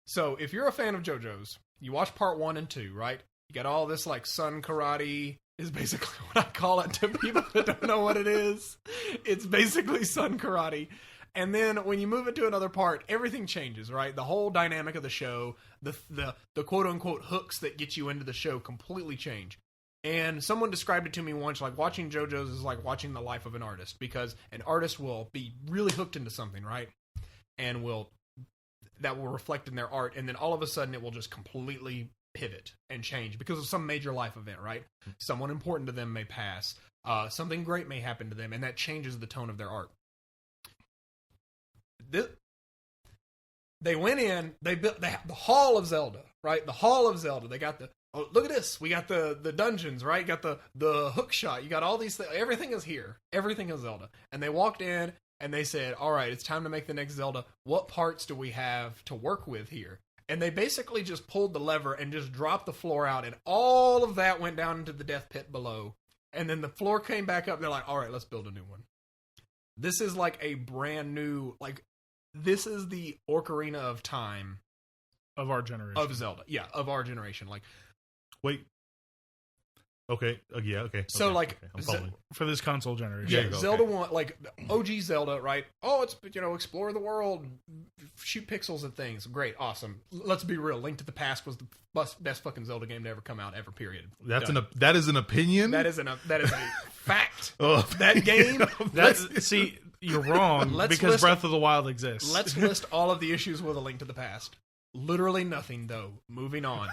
So, if you're a fan of JoJo's, you watch part 1 and 2, right? You got all this like sun karate is basically what I call it to people that don't know what it is. It's basically sun karate. And then when you move it to another part, everything changes, right? The whole dynamic of the show, the quote-unquote hooks that get you into the show completely change. And someone described it to me once, like watching JoJo's is like watching the life of an artist, because an artist will be really hooked into something, right? And that will reflect in their art, and then all of a sudden it will just completely pivot and change because of some major life event, right? Someone important to them may pass, something great may happen to them, and that changes the tone of their art. They went in, they built the Hall of Zelda, right? The Hall of Zelda. They got look at this. We got the dungeons, right? Got the hook shot. You got all these things. Everything is here. Everything is Zelda. And they walked in and they said, all right, it's time to make the next Zelda. What parts do we have to work with here? And they basically just pulled the lever and just dropped the floor out, and all of that went down into the death pit below. And then the floor came back up. And they're like, all right, let's build a new one. This is like a brand new, this is the Ocarina of Time of our generation. Of Zelda. Yeah, of our generation. Wait. Okay. Yeah, okay. So, okay. I'm following. For this console generation. Yeah, Zelda 1, OG Zelda, right? Oh, it's, explore the world, shoot pixels and things. Great, awesome. Let's be real. Link to the Past was the best fucking Zelda game to ever come out, ever, period. That is an opinion? That is a fact. That game. See, you're wrong because Breath of the Wild exists. Let's list all of the issues with A Link to the Past. Literally nothing, though. Moving on.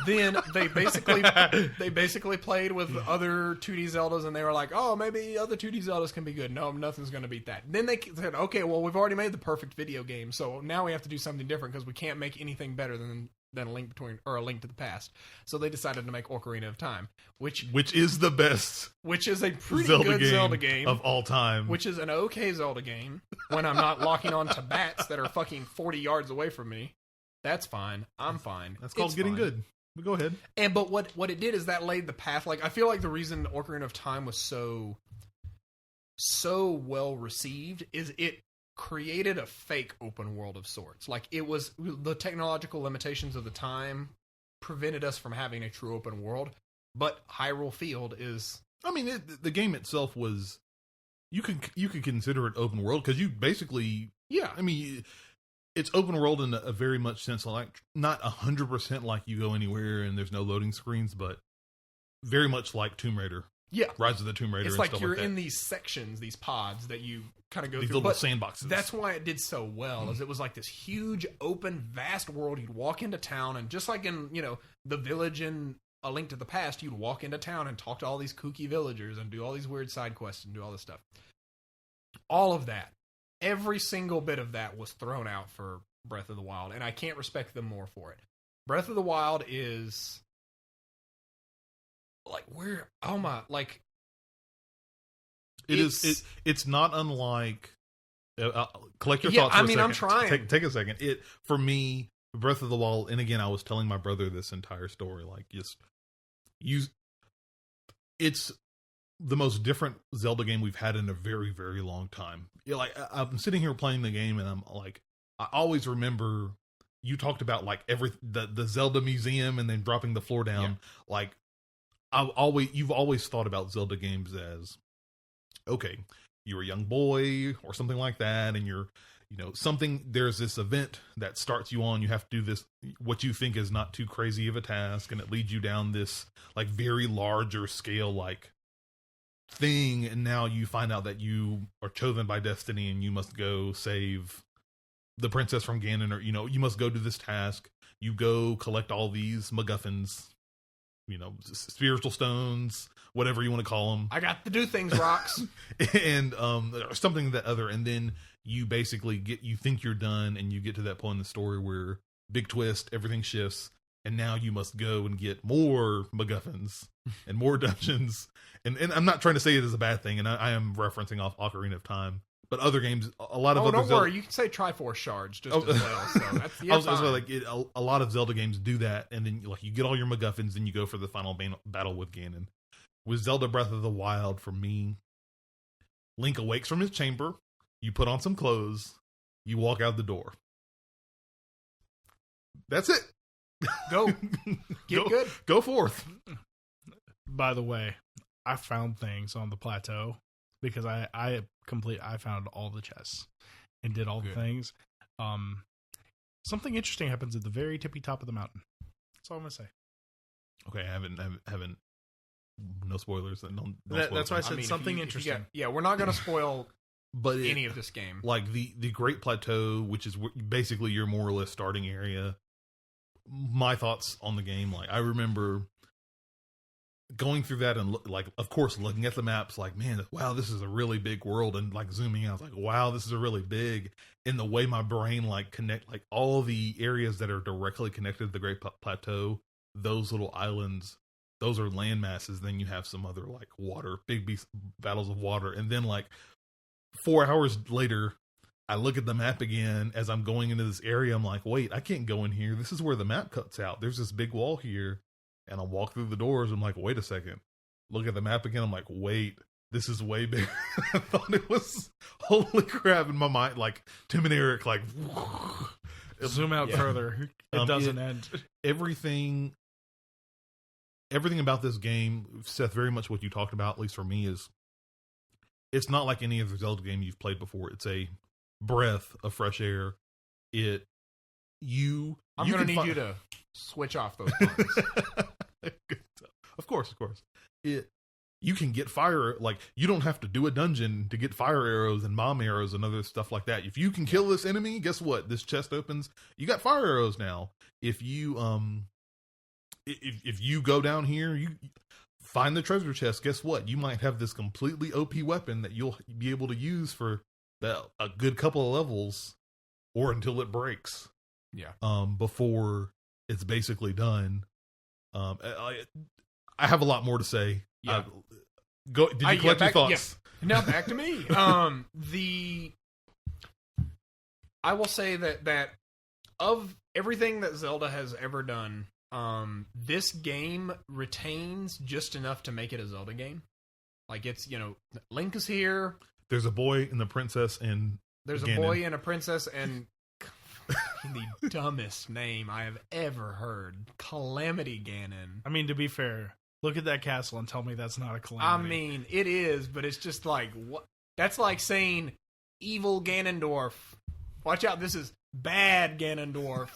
Then they basically played with other 2D Zeldas, and they were like, oh, maybe other 2D Zeldas can be good. No, nothing's going to beat that. Then they said, okay, well, we've already made the perfect video game, so now we have to do something different because we can't make anything better than A Link to the Past. So they decided to make Ocarina of Time, which is the best, which is a pretty good Zelda game of all time, which is an okay Zelda game when I'm not locking on to bats that are fucking 40 yards away from me. That's fine. I'm fine. That's called getting good. But go ahead. But what it did is that laid the path. I feel like the reason Ocarina of Time was so well received is it created a fake open world of sorts. It was the technological limitations of the time prevented us from having a true open world. But Hyrule Field is. I mean, the game itself was. You could consider it open world because you basically. Yeah. I mean. It's open world in a very much sense, not 100% like you go anywhere and there's no loading screens, but very much like Tomb Raider. Yeah. Rise of the Tomb Raider. It's and like stuff you're like that. in these sections, these pods that you kind of go These through. little But sandboxes. that's why it did so well, is it was like this huge, open, vast world. You'd walk into town, and just like in, The Village in A Link to the Past, you'd walk into town and talk to all these kooky villagers and do all these weird side quests and do all this stuff. All of that, every single bit of that was thrown out for Breath of the Wild, and I can't respect them more for it. Breath of the Wild is like, It's not unlike. Collect your Yeah, thoughts. For I mean, a I'm second. trying. Take a second. For me, Breath of the Wild, and again, I was telling my brother this entire story. Like, it's the most different Zelda game we've had in a very, very long time. Like, I'm sitting here playing the game, and I'm like, I always remember you talked about like the Zelda museum, and then dropping the floor down. Yeah. Like, you've always thought about Zelda games as, okay, you're a young boy or something like that, and you're, there's this event that starts you on, you have to do this, what you think is not too crazy of a task, and it leads you down this like very larger scale like thing, and now you find out that you are chosen by destiny and you must go save the princess from Ganon, or you must go do this task. You go collect all these MacGuffins, spiritual stones, whatever you want to call them. I got to do things, rocks. And something that other, and then you basically you think you're done, and you get to that point in the story where big twist, everything shifts, and now you must go and get more MacGuffins and more dungeons. And I'm not trying to say it is a bad thing, and I am referencing off Ocarina of Time. But other games, a lot of other don't Zelda... worry, you can say Triforce Shards just as well. So that's, I was like, a lot of Zelda games do that, and then like you get all your MacGuffins, and you go for the final battle with Ganon. With Zelda Breath of the Wild, for me, Link awakes from his chamber, you put on some clothes, you walk out the door. That's it. Go. Get good. Go forth. By the way, I found things on the plateau because I found all the chests and did all the things. Something interesting happens at the very tippy top of the mountain. That's all I'm gonna say. Okay, I haven't. No spoilers. That's why I said something interesting. We're not gonna spoil any of this game. Like the Great Plateau, which is basically your more or less starting area. My thoughts on the game, like I remember going through that and like, of course, looking at the maps, like, man, wow, this is a really big world, and like zooming out, like, wow, this is a really big. In the way my brain like connect, like all the areas that are directly connected to the Great Plateau, those little islands, those are land masses. Then you have some other like water, big battles of water, and then like 4 hours later, I look at the map again as I'm going into this area. I'm like, wait, I can't go in here. This is where the map cuts out. There's this big wall here. And I walk through the doors. I'm like, wait a second. Look at the map again. I'm like, wait, this is way bigger. I thought it was, holy crap, in my mind. Like Tim and Eric, like zoom out further. It doesn't end. Everything about this game, Seth, very much what you talked about, at least for me, is it's not like any other Zelda game you've played before. It's a breath of fresh air. I'm going to need you to switch off those buttons. Of course. You can get fire, like, you don't have to do a dungeon to get fire arrows and bomb arrows and other stuff like that. If you can kill this enemy, guess what? This chest opens. You got fire arrows now. If you if you go down here, you find the treasure chest, guess what? You might have this completely OP weapon that you'll be able to use for a good couple of levels, or until it breaks. Yeah. Before it's basically done. I have a lot more to say. Yeah. Did you collect your thoughts? Yeah. Now back to me. I will say that of everything that Zelda has ever done, this game retains just enough to make it a Zelda game. Like, it's, Link is here. There's a boy and the princess and there's Ganon. A boy and a princess and the dumbest name I have ever heard. Calamity Ganon. I mean, to be fair, look at that castle and tell me that's not a calamity. I mean, it is, but it's just like, what? That's like saying evil Ganondorf. Watch out, this is bad Ganondorf.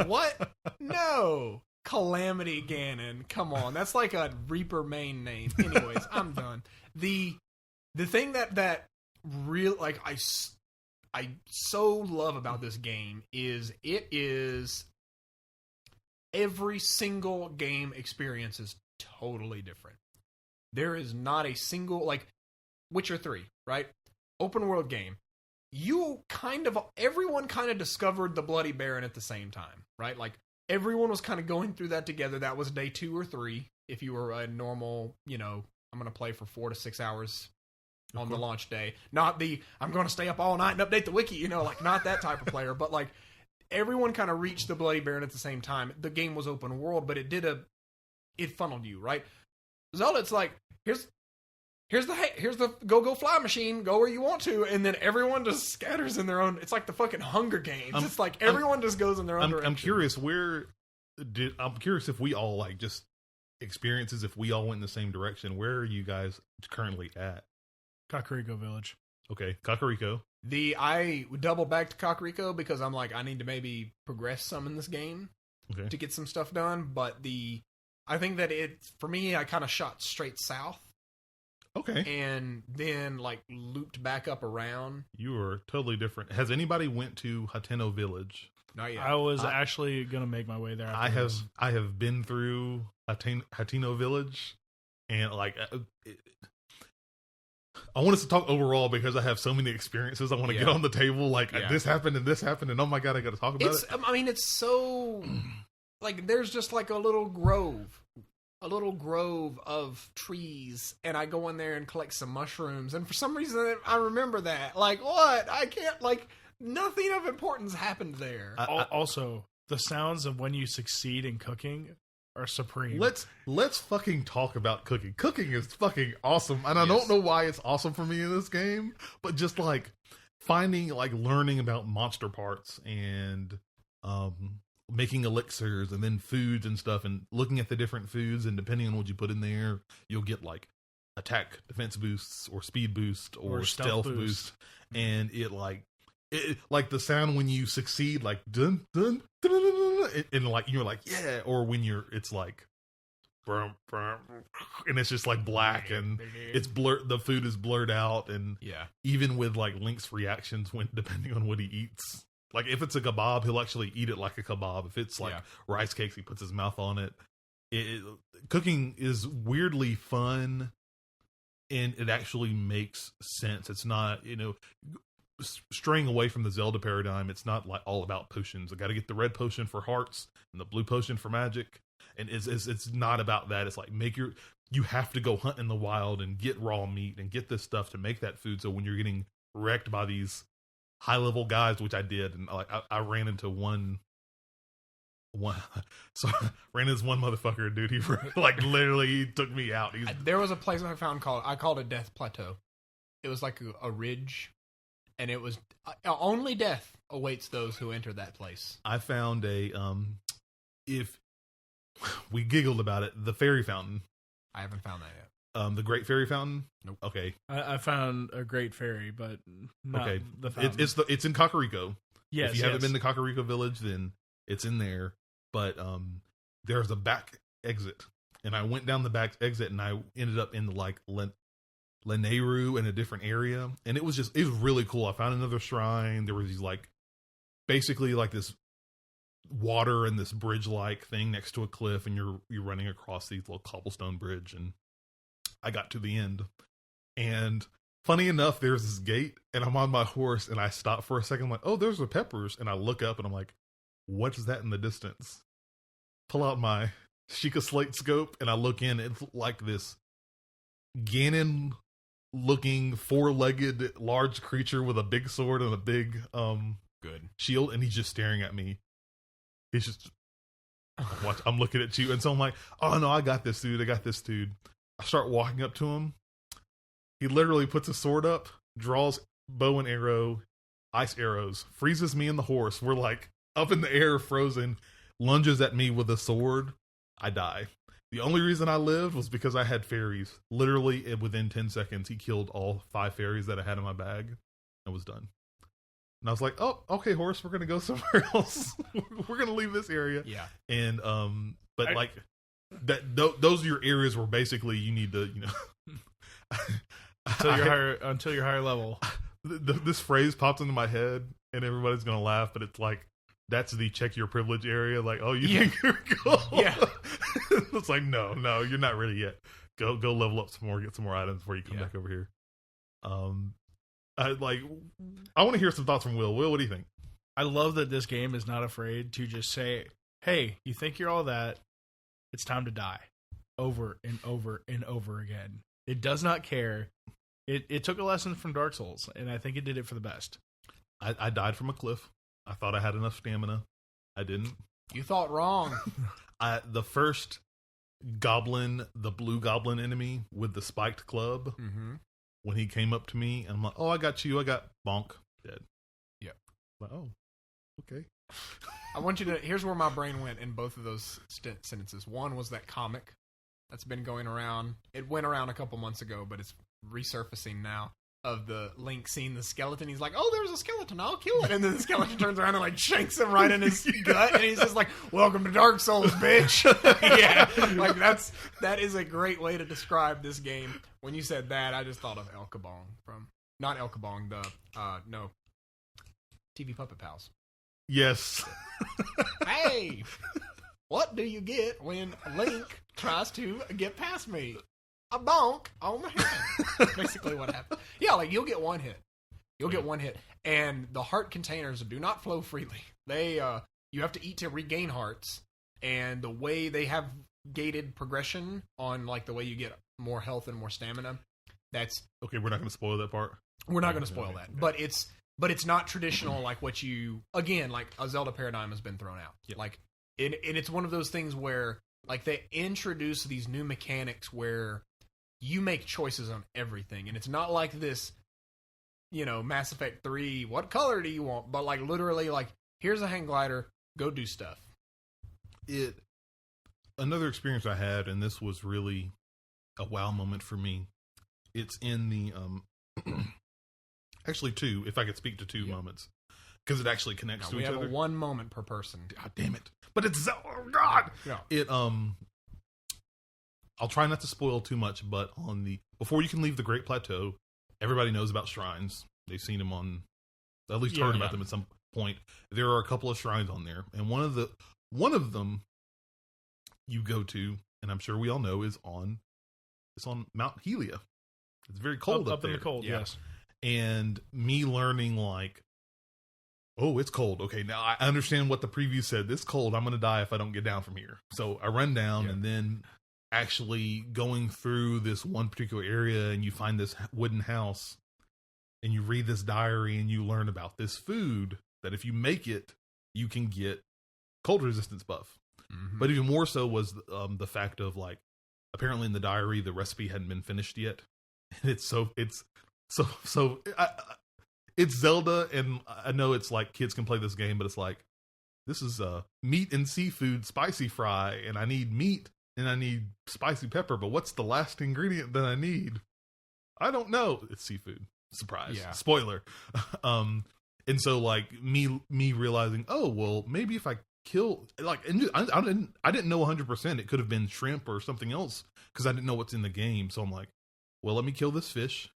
What? No. Calamity Ganon. Come on, that's like a Reaper main name. Anyways, I'm done. The thing that real like I so love about this game is it is every single game experience is totally different. There is not a single like Witcher 3, right? Open world game. Everyone kind of discovered the Bloody Baron at the same time, right? Like everyone was kind of going through that together. That was day 2 or 3. If you were a normal, I'm going to play for 4 to 6 hours on the launch day. Not the, I'm going to stay up all night and update the wiki, like not that type of player. But like everyone kind of reached the Bloody Baron at the same time. The game was open world, but it funneled you, right? Zelda, it's like, here's the go fly machine, go where you want to, and then everyone just scatters in their own. It's like the fucking Hunger Games. It's like everyone just goes in their own direction. I'm curious I'm curious if we all like just experiences if we all went in the same direction. Where are you guys currently at? Kakariko Village. Okay, Kakariko. I double back to Kakariko because I'm like I need to maybe progress some in this game to get some stuff done. But I think that for me I kind of shot straight south. Okay. And then, like, looped back up around. You are totally different. Has anybody went to Hateno Village? Not yet. I was actually going to make my way there. I have been through Hateno Village, and, like, I want us to talk overall because I have so many experiences I want to get on the table. Like, this happened, and oh my God, I got to talk about it. I mean, it's so, like, there's just, like, a little grove of trees, and I go in there and collect some mushrooms, and for some reason I remember that. Like, what? I can't, like, nothing of importance happened there. Also, the sounds of when you succeed in cooking are supreme. Let's fucking talk about cooking. Cooking is fucking awesome, and I don't know why it's awesome for me in this game, but just, like, finding, like, learning about monster parts and, making elixirs and then foods and stuff and looking at the different foods, and depending on what you put in there, you'll get like attack defense boosts or speed boost or stealth boost. And it like the sound when you succeed, like dun dun dun, dun, dun, dun, and like you're like yeah, or when it's like brum, brum, and it's just like black and it's blurred, the food is blurred out, and even with like Link's reactions when depending on what he eats. Like, if it's a kebab, he'll actually eat it like a kebab. If it's, like, rice cakes, he puts his mouth on it. Cooking is weirdly fun, and it actually makes sense. It's not, straying away from the Zelda paradigm, it's not, like, all about potions. I got to get the red potion for hearts and the blue potion for magic. And it's not about that. It's like, you have to go hunt in the wild and get raw meat and get this stuff to make that food. So when you're getting wrecked by these high level guys, which I did, and like I ran into one so ran into one motherfucker, dude. He like literally took me out. There was a place I found I called it Death Plateau. It was like a ridge, and it was only death awaits those who enter that place. I found if we giggled about it, the fairy fountain. I haven't found that yet. The Great Fairy Fountain? Nope. Okay. I found a Great Fairy, but not the fountain. It's in Kakariko. Yes. If you haven't been to Kakariko Village, then it's in there. But there's a back exit, and I went down the back exit, and I ended up in like Leneru in a different area, and it was really cool. I found another shrine. There was these like basically like this water and this bridge like thing next to a cliff, and you're running across these little cobblestone bridge, and I got to the end, and funny enough, there's this gate, and I'm on my horse, and I stop for a second, I'm like, oh, there's the peppers, and I look up, and I'm like, what is that in the distance? Pull out my Sheikah Slate scope, and I look in, it's like this Ganon-looking, four-legged, large creature with a big sword and a big shield, and he's just staring at me. He's just, I'm looking at you, and so I'm like, oh, no, I got this, dude. I start walking up to him. He literally puts his sword up, draws bow and arrow, ice arrows, freezes me and the horse. We're like up in the air, frozen, lunges at me with a sword. I die. The only reason I lived was because I had fairies. Literally, within 10 seconds, he killed all 5 fairies that I had in my bag and was done. And I was like, oh, okay, horse, we're going to go somewhere else. We're going to leave this area. Yeah. And But like those are your areas where basically you need to, until you're higher level. This phrase pops into my head, and everybody's gonna laugh, but it's like that's the check your privilege area. Like, oh, you think you're cool? Yeah. It's like no, you're not ready yet. Go level up some more, get some more items before you come back over here. I want to hear some thoughts from Will. Will, what do you think? I love that this game is not afraid to just say, hey, you think you're all that? It's time to die. Over and over and over again. It does not care. It took a lesson from Dark Souls, and I think it did it for the best. I died from a cliff. I thought I had enough stamina. I didn't. You thought wrong. The first goblin, the blue goblin enemy with the spiked club, when he came up to me, and I'm like, oh, I got you. I got bonk. Dead. Yep. Like, oh, okay. I want you to, here's where my brain went in both of those sentences. One was that comic that's been going around. It went around a couple months ago, but it's resurfacing now, of the Link seeing the skeleton. He's like, oh, there's a skeleton, I'll kill it. And then the skeleton turns around and like shanks him right in his gut, and he's just like, welcome to Dark Souls, bitch. Yeah, like that is a great way to describe this game. When you said that, I just thought of El Kabong from, not El Kabong, no, TV Puppet Pals. Yes. Hey, what do you get when Link tries to get past me? A bonk on the head. Basically what happened. Yeah, like you'll get one hit. You'll get one hit. And the heart containers do not flow freely. They you have to eat to regain hearts. And the way they have gated progression on like the way you get more health and more stamina, that's okay, we're not gonna spoil that part. We're not gonna spoil that. But it's not traditional like what you, again, like a Zelda paradigm has been thrown out. Yep. Like and it's one of those things where like they introduce these new mechanics where you make choices on everything, and it's not like this, Mass Effect 3, what color do you want? But like literally, like here's a hang glider, go do stuff. Another experience I had, and this was really a wow moment for me. It's in the actually two, if I could speak to two moments, because it actually connects to each other. We have one moment per person. God damn it! But it's oh god. Yeah. I'll try not to spoil too much, but before you can leave the Great Plateau, everybody knows about shrines. They've seen them at least heard about them at some point. There are a couple of shrines on there, and one of them you go to, and I'm sure we all know it's on Mount Helia. It's very cold up there. In the cold, yes. And me learning like, oh, it's cold. Okay, now I understand what the preview said. This cold, I'm going to die if I don't get down from here. So I run down, and then actually going through this one particular area, and you find this wooden house, and you read this diary, and you learn about this food that if you make it, you can get cold resistance buff. Mm-hmm. But even more so was the fact of like, apparently in the diary the recipe hadn't been finished yet, and it's Zelda, and I know it's like kids can play this game, but it's like, this is meat and seafood spicy fry, and I need meat and I need spicy pepper, but what's the last ingredient that I need? I don't know. It's seafood. Surprise. Yeah. Spoiler. And so like me realizing, oh, well, maybe if I kill, like, and I didn't know 100%. It could have been shrimp or something else because I didn't know what's in the game. So I'm like, well, let me kill this fish,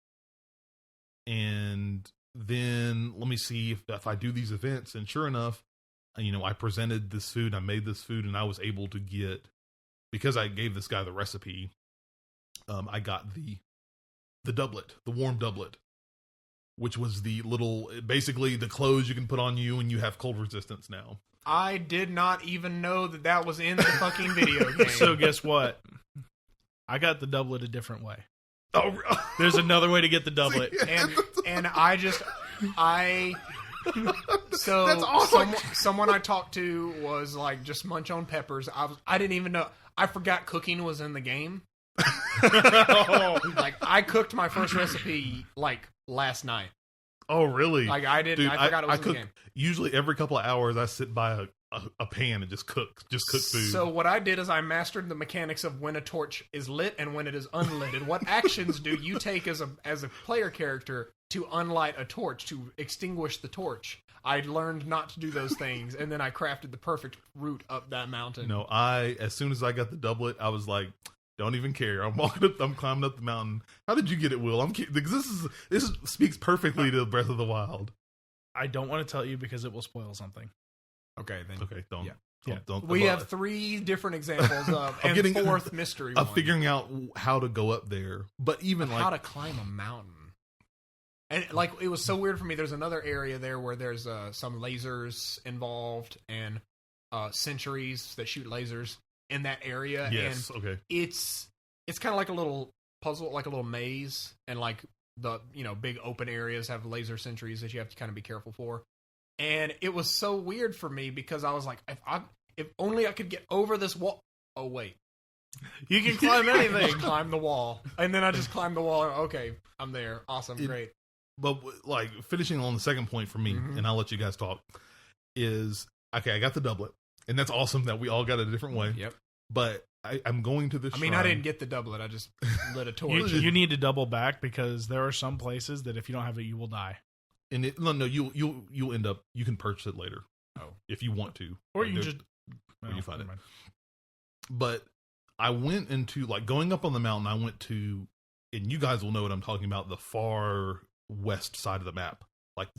and then let me see if I do these events. And sure enough, I presented this food, I made this food, and I was able to get, because I gave this guy the recipe, I got the doublet, the warm doublet, which was the little, basically the clothes you can put on you and you have cold resistance now. I did not even know that was in the fucking video game. So guess what? I got the doublet a different way. Oh, there's another way to get the doublet. And so that's awesome. Someone I talked to was like, just munch on peppers. I didn't even know. I forgot cooking was in the game. Like I cooked my first recipe like last night. Oh, really? Like I didn't. Dude, I forgot it was in the game. Usually every couple of hours I sit by a pan and just cook food. So what I did is I mastered the mechanics of when a torch is lit and when it is unlit, and what actions do you take as a player character to unlight a torch, to extinguish the torch. I learned not to do those things, and then I crafted the perfect route up that mountain. No, as soon as I got the doublet, I was like, don't even care. I'm climbing up the mountain. How did you get it, Will? Because this speaks perfectly to Breath of the Wild. I don't want to tell you because it will spoil something. Okay, don't. Yeah. Don't. We have 3 different examples of, and getting 4th mystery of one. figuring out how to go up there. But even how to climb a mountain. And like it was so weird for me. There's another area there where there's some lasers involved and sentries that shoot lasers in that area. Yes. And okay. It's kind of like a little puzzle, like a little maze, and like the big open areas have laser sentries that you have to kind of be careful for. And it was so weird for me because I was like, if only I could get over this wall. Oh wait, you can climb anything. Just climb the wall, and then I just climbed the wall. Okay, I'm there. Awesome, great. But like finishing on the second point for me, and I'll let you guys talk. Is okay. I got the doublet, and that's awesome that we all got it a different way. Yep. But I'm going to this. I mean, I didn't get the doublet. I just lit a torch. You need to double back because there are some places that if you don't have it, you will die. And you'll end up. You can purchase it later. Oh, if you want to, or you just where you find it. But I went into like going up on the mountain. I went to, and you guys will know what I'm talking about. The far west side of the map, like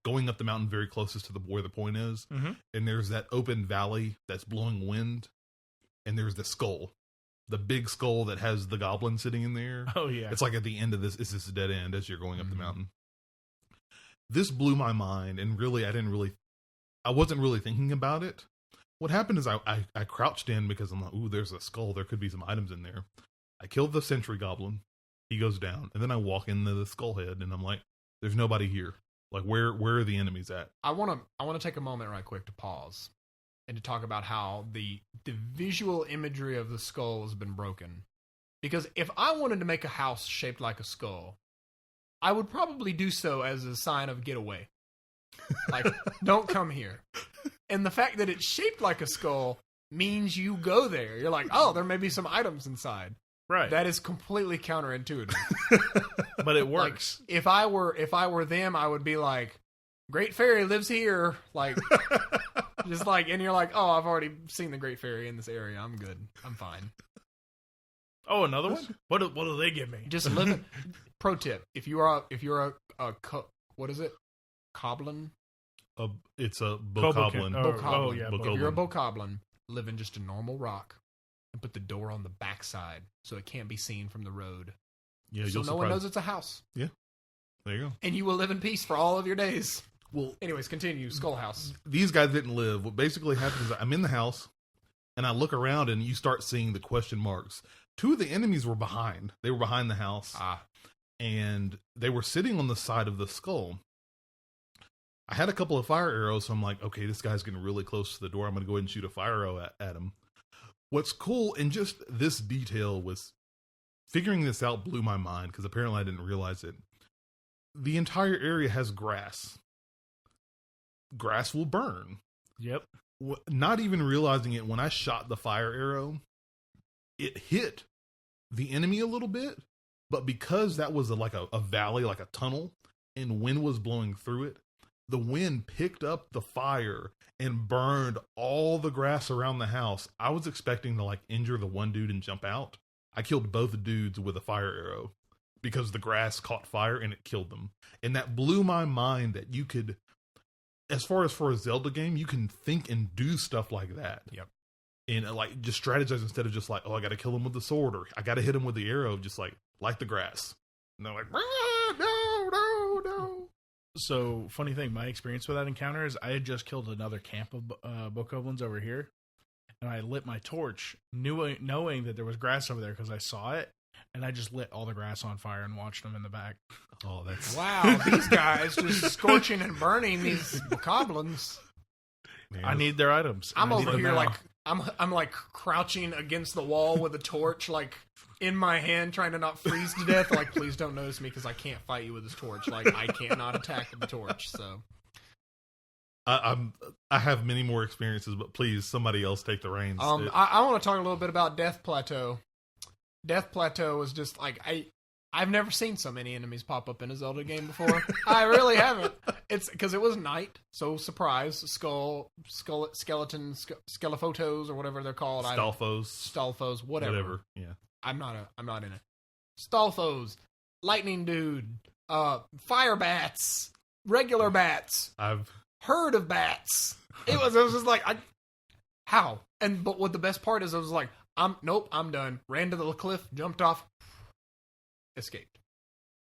going up the mountain very closest to where the point is. Mm-hmm. And there's that open valley that's blowing wind, and there's the skull, the big skull that has the goblin sitting in there. Oh yeah, it's like at the end of this. It's this dead end as you're going up the mountain. This blew my mind, and really, I wasn't really thinking about it. What happened is I crouched in because I'm like, ooh, there's a skull. There could be some items in there. I killed the sentry goblin. He goes down, and then I walk into the skull head, and I'm like, there's nobody here. Like, where are the enemies at? I want to take a moment right quick to pause and to talk about how the visual imagery of the skull has been broken. Because if I wanted to make a house shaped like a skull, I would probably do so as a sign of get away. Like, don't come here. And the fact that it's shaped like a skull means you go there. You're like, oh, there may be some items inside. Right. That is completely counterintuitive. But it works. Like, if I were them, I would be like, Great Fairy lives here. Like, just like, and you're like, oh, I've already seen the Great Fairy in this area. I'm good. I'm fine. Oh, another one? What do they give me? Just live. Pro tip: if you're a what is it? Coblin. It's a bokoblin. Oh yeah. If you're a bokoblin, live in just a normal rock, and put the door on the backside so it can't be seen from the road. Yeah, so no one knows it's a house. Yeah, there you go. And you will live in peace for all of your days. Well, anyways, continue. Skull House. These guys didn't live. What basically happens is I'm in the house, and I look around, and you start seeing the question marks. 2 of the enemies were behind. They were behind the house. And they were sitting on the side of the skull. I had a couple of fire arrows, so I'm like, okay, this guy's getting really close to the door. I'm going to go ahead and shoot a fire arrow at him. What's cool, and just this detail was figuring this out blew my mind, because apparently I didn't realize it. The entire area has grass. Grass will burn. Yep. Not even realizing it, when I shot the fire arrow, it hit the enemy a little bit. But because that was like a valley, like a tunnel, and wind was blowing through it, the wind picked up the fire and burned all the grass around the house. I was expecting to like injure the one dude and jump out. I killed both dudes with a fire arrow because the grass caught fire and it killed them. And that blew my mind that you could, as far as for a Zelda game, you can think and do stuff like that. Yep. And like just strategize instead of just like, oh, I got to kill him with the sword, or I got to hit him with the arrow, just like the grass. And they're like, no. So, funny thing, my experience with that encounter is I had just killed another camp of bokoblins over here, and I lit my torch, knowing that there was grass over there because I saw it, and I just lit all the grass on fire and watched them in the back. Oh, that's wow! These guys just scorching and burning these bokoblins. Man, I need their items. I'm over here like I'm like crouching against the wall with a torch, like in my hand, trying to not freeze to death. Like, please don't notice me because I can't fight you with this torch. Like, I cannot attack with the torch. So, I have many more experiences, but please, somebody else take the reins. I want to talk a little bit about Death Plateau. Death Plateau was just like I've never seen so many enemies pop up in a Zelda game before. I really haven't. It's because it was night, so surprise, skeleton, skelephotos or whatever they're called. Stalfos, whatever. Yeah, I'm not in it. Stalfos, lightning dude, fire bats, regular bats. Herd of bats. It was just like, how? But what the best part is, I was like, I'm done. Ran to the cliff, jumped off, escaped.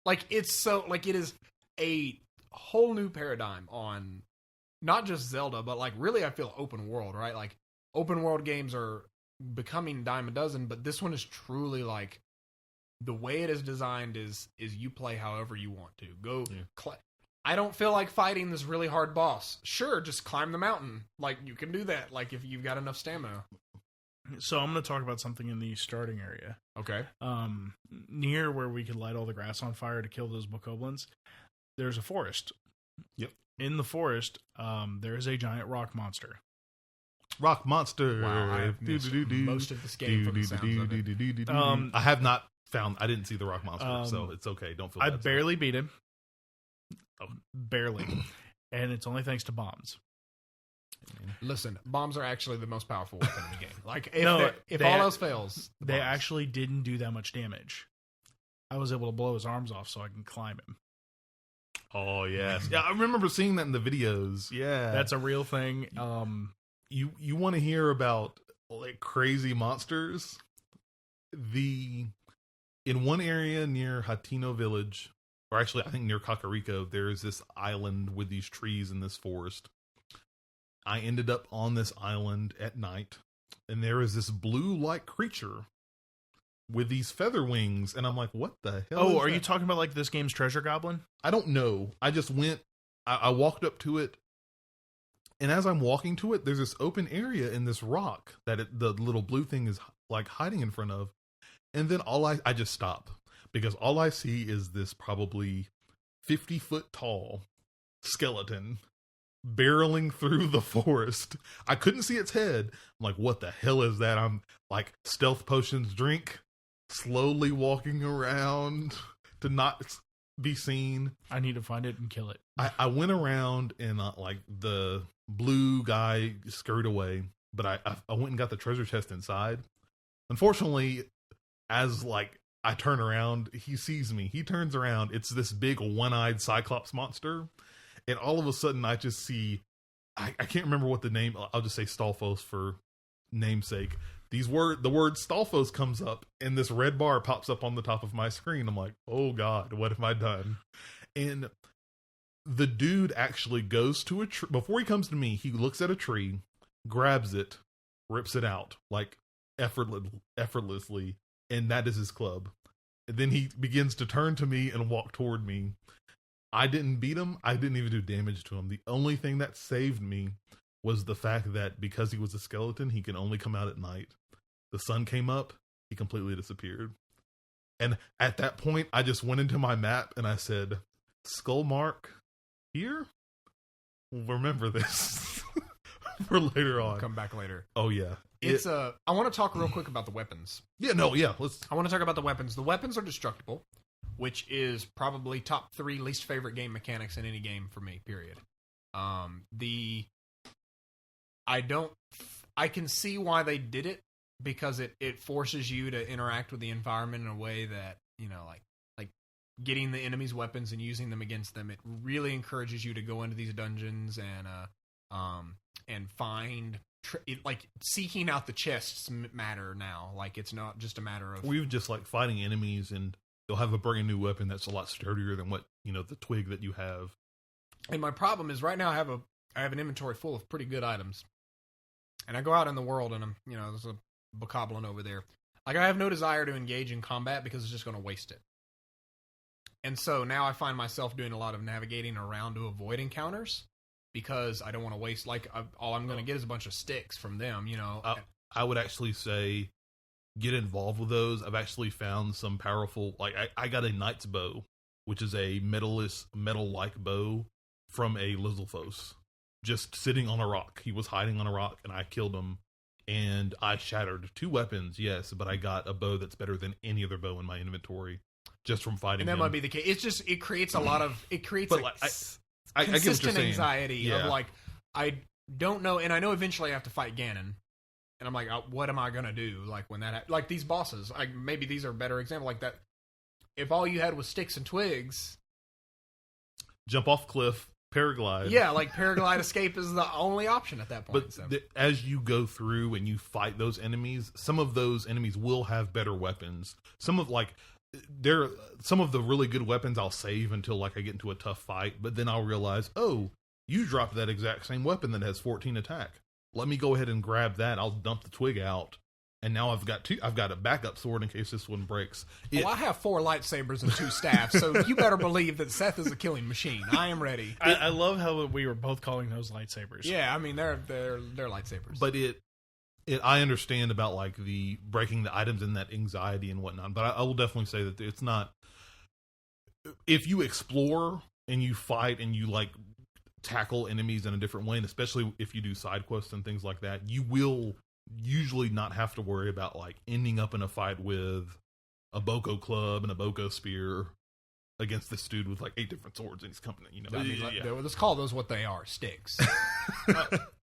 Like, it's so, like, it is a whole new paradigm on not just Zelda, but like, really, I feel open world, right? Like, open world games are becoming dime a dozen, but this one is truly like, the way it is designed is you play however you want to. I don't feel like fighting this really hard boss. Sure, just climb the mountain. Like, you can do that, like, if you've got enough stamina. So I'm going to talk about something in the starting area. Okay. Near where we could light all the grass on fire to kill those bokoblins, there's a forest. Yep. In the forest, there is a giant rock monster. Rock monster. Wow, I have missed most of this game from the sounds of it. I have not found... I didn't see the rock monster, so it's okay. Don't feel bad. I barely beat him. Oh, barely. And it's only thanks to bombs. Listen, bombs are actually the most powerful weapon in the game. Like, if all else fails, they actually didn't do that much damage. I was able to blow his arms off so I can climb him. Oh, yes. Yeah, I remember seeing that in the videos. Yeah. That's a real thing. You want to hear about, like, crazy monsters? In one area near Hatino Village, or actually, I think near Kakariko, there is this island with these trees in this forest. I ended up on this island at night, and there is this blue-like creature with these feather wings, and I'm like, what the hell is are that? you talking about, like, this game's treasure goblin? I don't know. I just went, I walked up to it, and as I'm walking to it, there's this open area in this rock that the little blue thing is, like, hiding in front of, and then I just stop. Because all I see is this probably 50-foot tall skeleton barreling through the forest. I couldn't see its head. I'm like, what the hell is that? I'm like, stealth potions drink, slowly walking around to not be seen. I need to find it and kill it. I went around and like the blue guy scurried away, but I went and got the treasure chest inside. Unfortunately, as like I turn around, he sees me. He turns around. It's this big one-eyed Cyclops monster. And all of a sudden, I just see, I can't remember what the name, I'll just say Stalfos for namesake. The word Stalfos comes up, and this red bar pops up on the top of my screen. I'm like, oh God, what have I done? And the dude actually goes to a tree. Before he comes to me, he looks at a tree, grabs it, rips it out, like effortlessly. And that is his club. And then he begins to turn to me and walk toward me. I didn't beat him. I didn't even do damage to him. The only thing that saved me was the fact that because he was a skeleton, he can only come out at night. The sun came up, he completely disappeared. And at that point, I just went into my map and I said, skull mark here? Remember this for later on. Come back later. Oh, yeah. I want to talk real quick about the weapons. I want to talk about the weapons. The weapons are destructible, which is probably top 3 least favorite game mechanics in any game for me, period. I can see why they did it, because it forces you to interact with the environment in a way that, you know, like getting the enemy's weapons and using them against them. It really encourages you to go into these dungeons and find, like, seeking out the chests matter now. Like, it's not just a matter of... We've just, like, fighting enemies, and they'll have a brand new weapon that's a lot sturdier than what, you know, the twig that you have. And my problem is, right now I have an inventory full of pretty good items. And I go out in the world, and I'm, you know, there's a bokoblin over there. Like, I have no desire to engage in combat because it's just going to waste it. And so now I find myself doing a lot of navigating around to avoid encounters, because I don't want to waste, like, all I'm going to get is a bunch of sticks from them, you know. I would actually say get involved with those. I've actually found some powerful, like, I got a knight's bow, which is a metal-like bow from a Lizalfos. just sitting on a rock. He was hiding on a rock, and I killed him. And I shattered 2 weapons, yes, but I got a bow that's better than any other bow in my inventory just from fighting And that him. might be the case. It's just, it creates a lot of, it creates But, a like, I get what you're consistent saying. anxiety Yeah. of like, I don't know, and I know eventually I have to fight Ganon. And I'm like, what am I going to do? Like, when that, like these bosses, like maybe these are a better example. Like that, if all you had was sticks and twigs. Jump off cliff, paraglide. Yeah, like paraglide escape is the only option at that point. But So. as you go through and you fight those enemies, some of those enemies will have better weapons. Some of the really good weapons I'll save until like I get into a tough fight, but then I'll realize, oh, you dropped that exact same weapon that has 14 attack. Let me go ahead and grab that. I'll dump the twig out, and now I've got a backup sword in case this one breaks. I have 4 lightsabers and 2 staffs, so you better believe that Seth is a killing machine. I am ready. I love how we were both calling those lightsabers. Yeah, I mean they're lightsabers. But I understand about like the breaking the items and that anxiety and whatnot. But I will definitely say that it's not. If you explore and you fight and you like tackle enemies in a different way, and especially if you do side quests and things like that, you will usually not have to worry about like ending up in a fight with a Boko club and a Boko spear against this dude with like 8 different swords and he's coming. You know, I mean, let's call those what they are: sticks.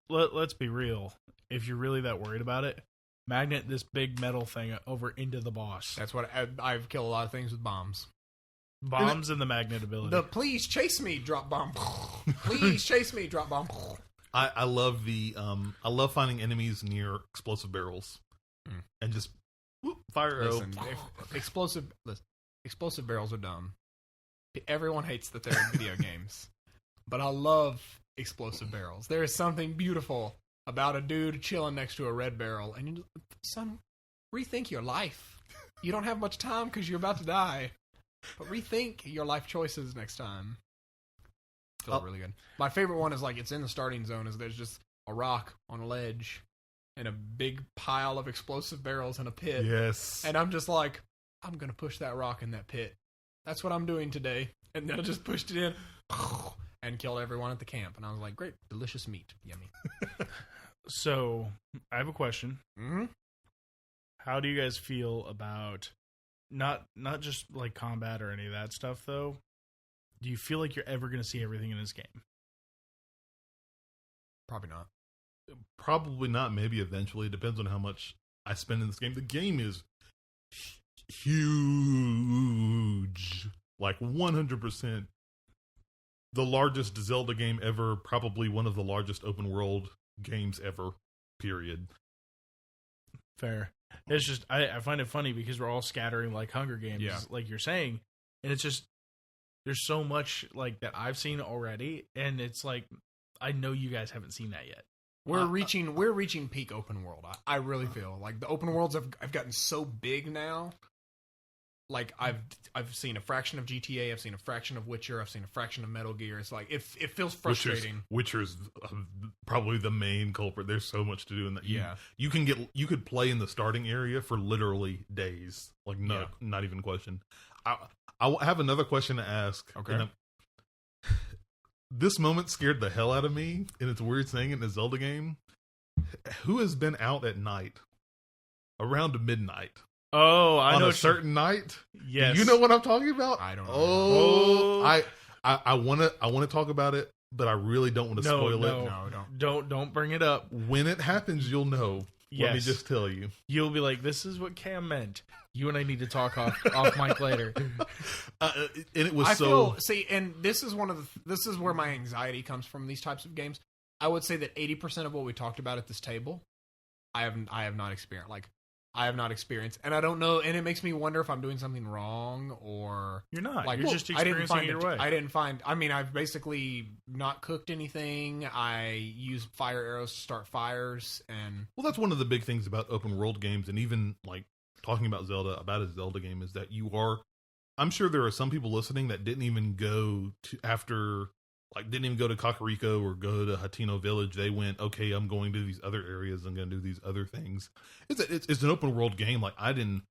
Let's be real. If you're really that worried about it, magnet this big metal thing over into the boss. That's what I've killed a lot of things with bombs. Bombs and the magnet ability. Please chase me, drop bomb. Please chase me, drop bomb. I love I love finding enemies near explosive barrels and just fire arrow. Listen, explosive barrels are dumb. Everyone hates that they're in video games, but I love explosive barrels. There is something beautiful about a dude chilling next to a red barrel, and son, rethink your life. You don't have much time because you're about to die. But rethink your life choices next time. Feels really good. My favorite one is like it's in the starting zone. Is there's just a rock on a ledge and a big pile of explosive barrels in a pit. Yes, and I'm just like, I'm gonna push that rock in that pit. That's what I'm doing today. And then I just pushed it in and killed everyone at the camp. And I was like, great, delicious meat, yummy. So I have a question. Mm-hmm. How do you guys feel about not just like combat or any of that stuff though? Do you feel like you're ever going to see everything in this game? Probably not. Probably not. Maybe eventually. It depends on how much I spend in this game. The game is huge, like 100%. The largest Zelda game ever. Probably one of the largest open world games ever. Period. Fair. It's just I find it funny because we're all scattering like Hunger Games, like you're saying, and it's just there's so much like that I've seen already, and it's like I know you guys haven't seen that yet. We're reaching peak open world. I really feel like the open worlds have gotten so big now. Like I've seen a fraction of GTA, I've seen a fraction of Witcher, I've seen a fraction of Metal Gear. It's like it feels frustrating. Witcher's probably the main culprit. There's so much to do in that. You could play in the starting area for literally days. Like not even a question. I have another question to ask. Okay. This moment scared the hell out of me, and it's a weird thing in a Zelda game. Who has been out at night around midnight? Oh, I know on a certain night. Yes, you know what I'm talking about. I don't know. Oh, I want to talk about it, but I really don't want to spoil it. No, don't bring it up. When it happens, you'll know. Yes. Let me just tell you. You'll be like, "This is what Cam meant." You and I need to talk off mic later. And it was and this is this is where my anxiety comes from. These types of games, I would say that 80% of what we talked about at this table, I have not experienced. Like, I have not experienced, and I don't know. And it makes me wonder if I'm doing something wrong or you're not. Like, you're just experiencing it your way. I didn't find. I mean, I've basically not cooked anything. I used fire arrows to start fires, and that's one of the big things about open world games, and even like talking about a Zelda game is that I'm sure there are some people listening that didn't even go to Kakariko or go to Hateno Village. They went, okay, I'm going to these other areas. I'm going to do these other things. It's an open world game. Like I didn't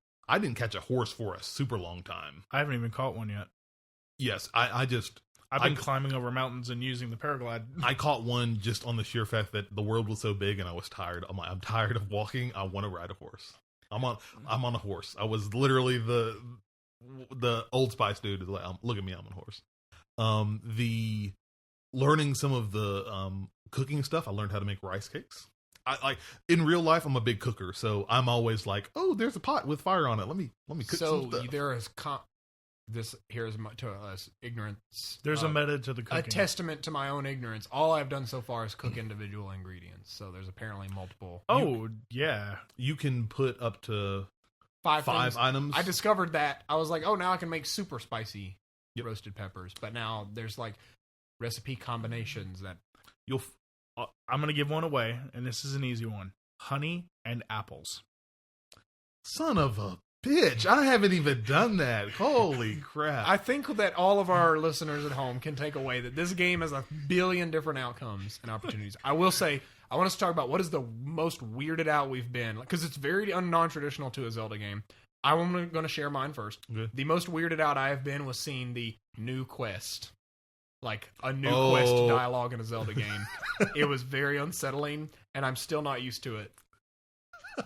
catch a horse for a super long time. I haven't even caught one yet. Yes, I I've been climbing over mountains and using the paraglide. I caught one just on the sheer fact that the world was so big and I was tired. I'm tired of walking. I want to ride a horse. I'm on a horse. I was literally the Old Spice dude. Is like, look at me, I'm on a horse. The learning some of the cooking stuff. I learned how to make rice cakes. I like in real life. I'm a big cooker, so I'm always like, oh, there's a pot with fire on it. Let me cook some stuff. So there is this here's to us ignorance. There's a method to the cooking. A testament to my own ignorance. All I've done so far is cook individual ingredients. So there's apparently multiple. Oh, yeah. You can put up to five items. I discovered that. I was like, oh, now I can make super spicy roasted peppers. But now there's like recipe combinations that I'm going to give one away, and this is an easy one. Honey and apples. Son of a bitch. I haven't even done that. Holy crap. I think that all of our listeners at home can take away that this game has a billion different outcomes and opportunities. I will say, I want us to talk about what is the most weirded out we've been, because it's very non-traditional to a Zelda game. I'm going to share mine first. Okay. The most weirded out I have been was seeing the new quest. Like a new quest dialogue in a Zelda game. It was very unsettling, and I'm still not used to it.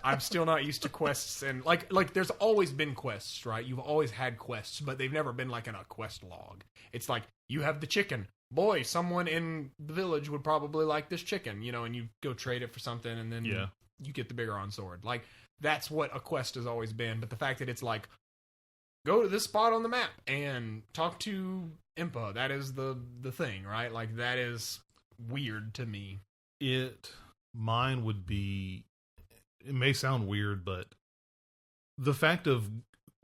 I'm still not used to quests, and like there's always been quests, right? You've always had quests, but they've never been like in a quest log. It's like, you have the chicken. Boy, someone in the village would probably like this chicken, and you go trade it for something, and then you get the Bigoron sword. Like, that's what a quest has always been, but the fact that it's like, go to this spot on the map and talk to Impa. That is the thing, right? Like, that is weird to me. Mine would be, it may sound weird, but the fact of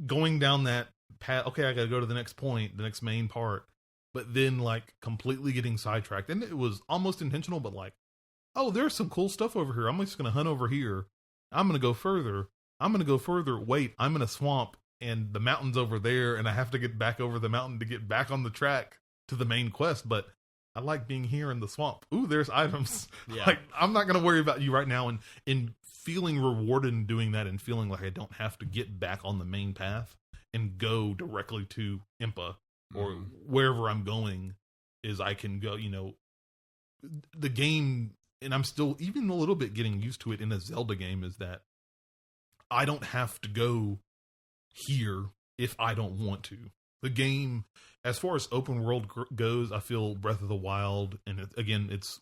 going down that path, okay, I gotta go to the next point, the next main part, but then like completely getting sidetracked. And it was almost intentional, but like, oh, there's some cool stuff over here. I'm just gonna hunt over here. I'm gonna go further. Wait, I'm in a swamp. And the mountain's over there, and I have to get back over the mountain to get back on the track to the main quest. But I like being here in the swamp. Ooh, there's items. Yeah. Like, I'm not going to worry about you right now. And in feeling rewarded in doing that and feeling like I don't have to get back on the main path and go directly to Impa or wherever I'm going, is I can go, the game, and I'm still even a little bit getting used to it in a Zelda game, is that I don't have to go here if I don't want to. The game, as far as open world goes, I feel Breath of the Wild, and it's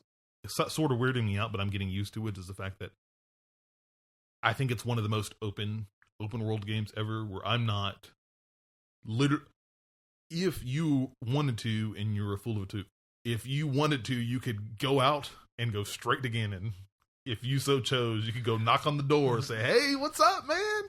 sort of weirding me out, but I'm getting used to it, is the fact that I think it's one of the most open world games ever, where I'm not if you wanted to, and you're a fool of a two, if you wanted to, you could go out and go straight to Ganon. If you so chose, you could go knock on the door and say, hey, what's up, man?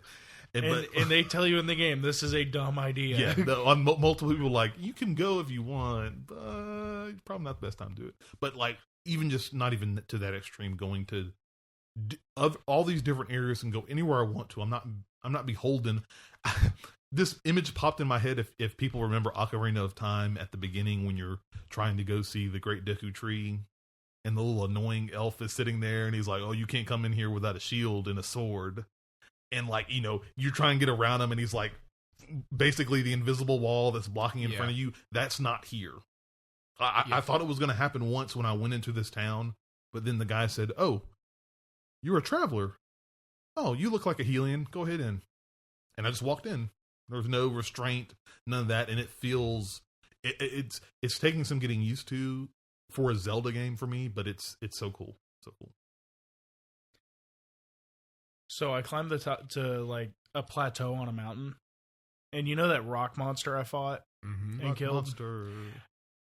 And they tell you in the game, this is a dumb idea. Yeah, on multiple people, like, you can go if you want, but it's probably not the best time to do it. But like, even just not even to that extreme, going to all these different areas and go anywhere I want to. I'm not beholden. This image popped in my head. If people remember Ocarina of Time at the beginning, when you're trying to go see the Great Deku Tree, and the little annoying elf is sitting there, and he's like, "Oh, you can't come in here without a shield and a sword." And like, you try and get around him, and he's like, basically the invisible wall that's blocking in front of you. That's not here. I thought it was going to happen once when I went into this town, but then the guy said, "Oh, you're a traveler. Oh, you look like a Hylian. Go ahead in." And I just walked in. There was no restraint, none of that, and it feels it's taking some getting used to for a Zelda game for me, but it's so cool, so cool. So I climbed the top to like a plateau on a mountain, and you know that rock monster I fought and Rock killed? monster.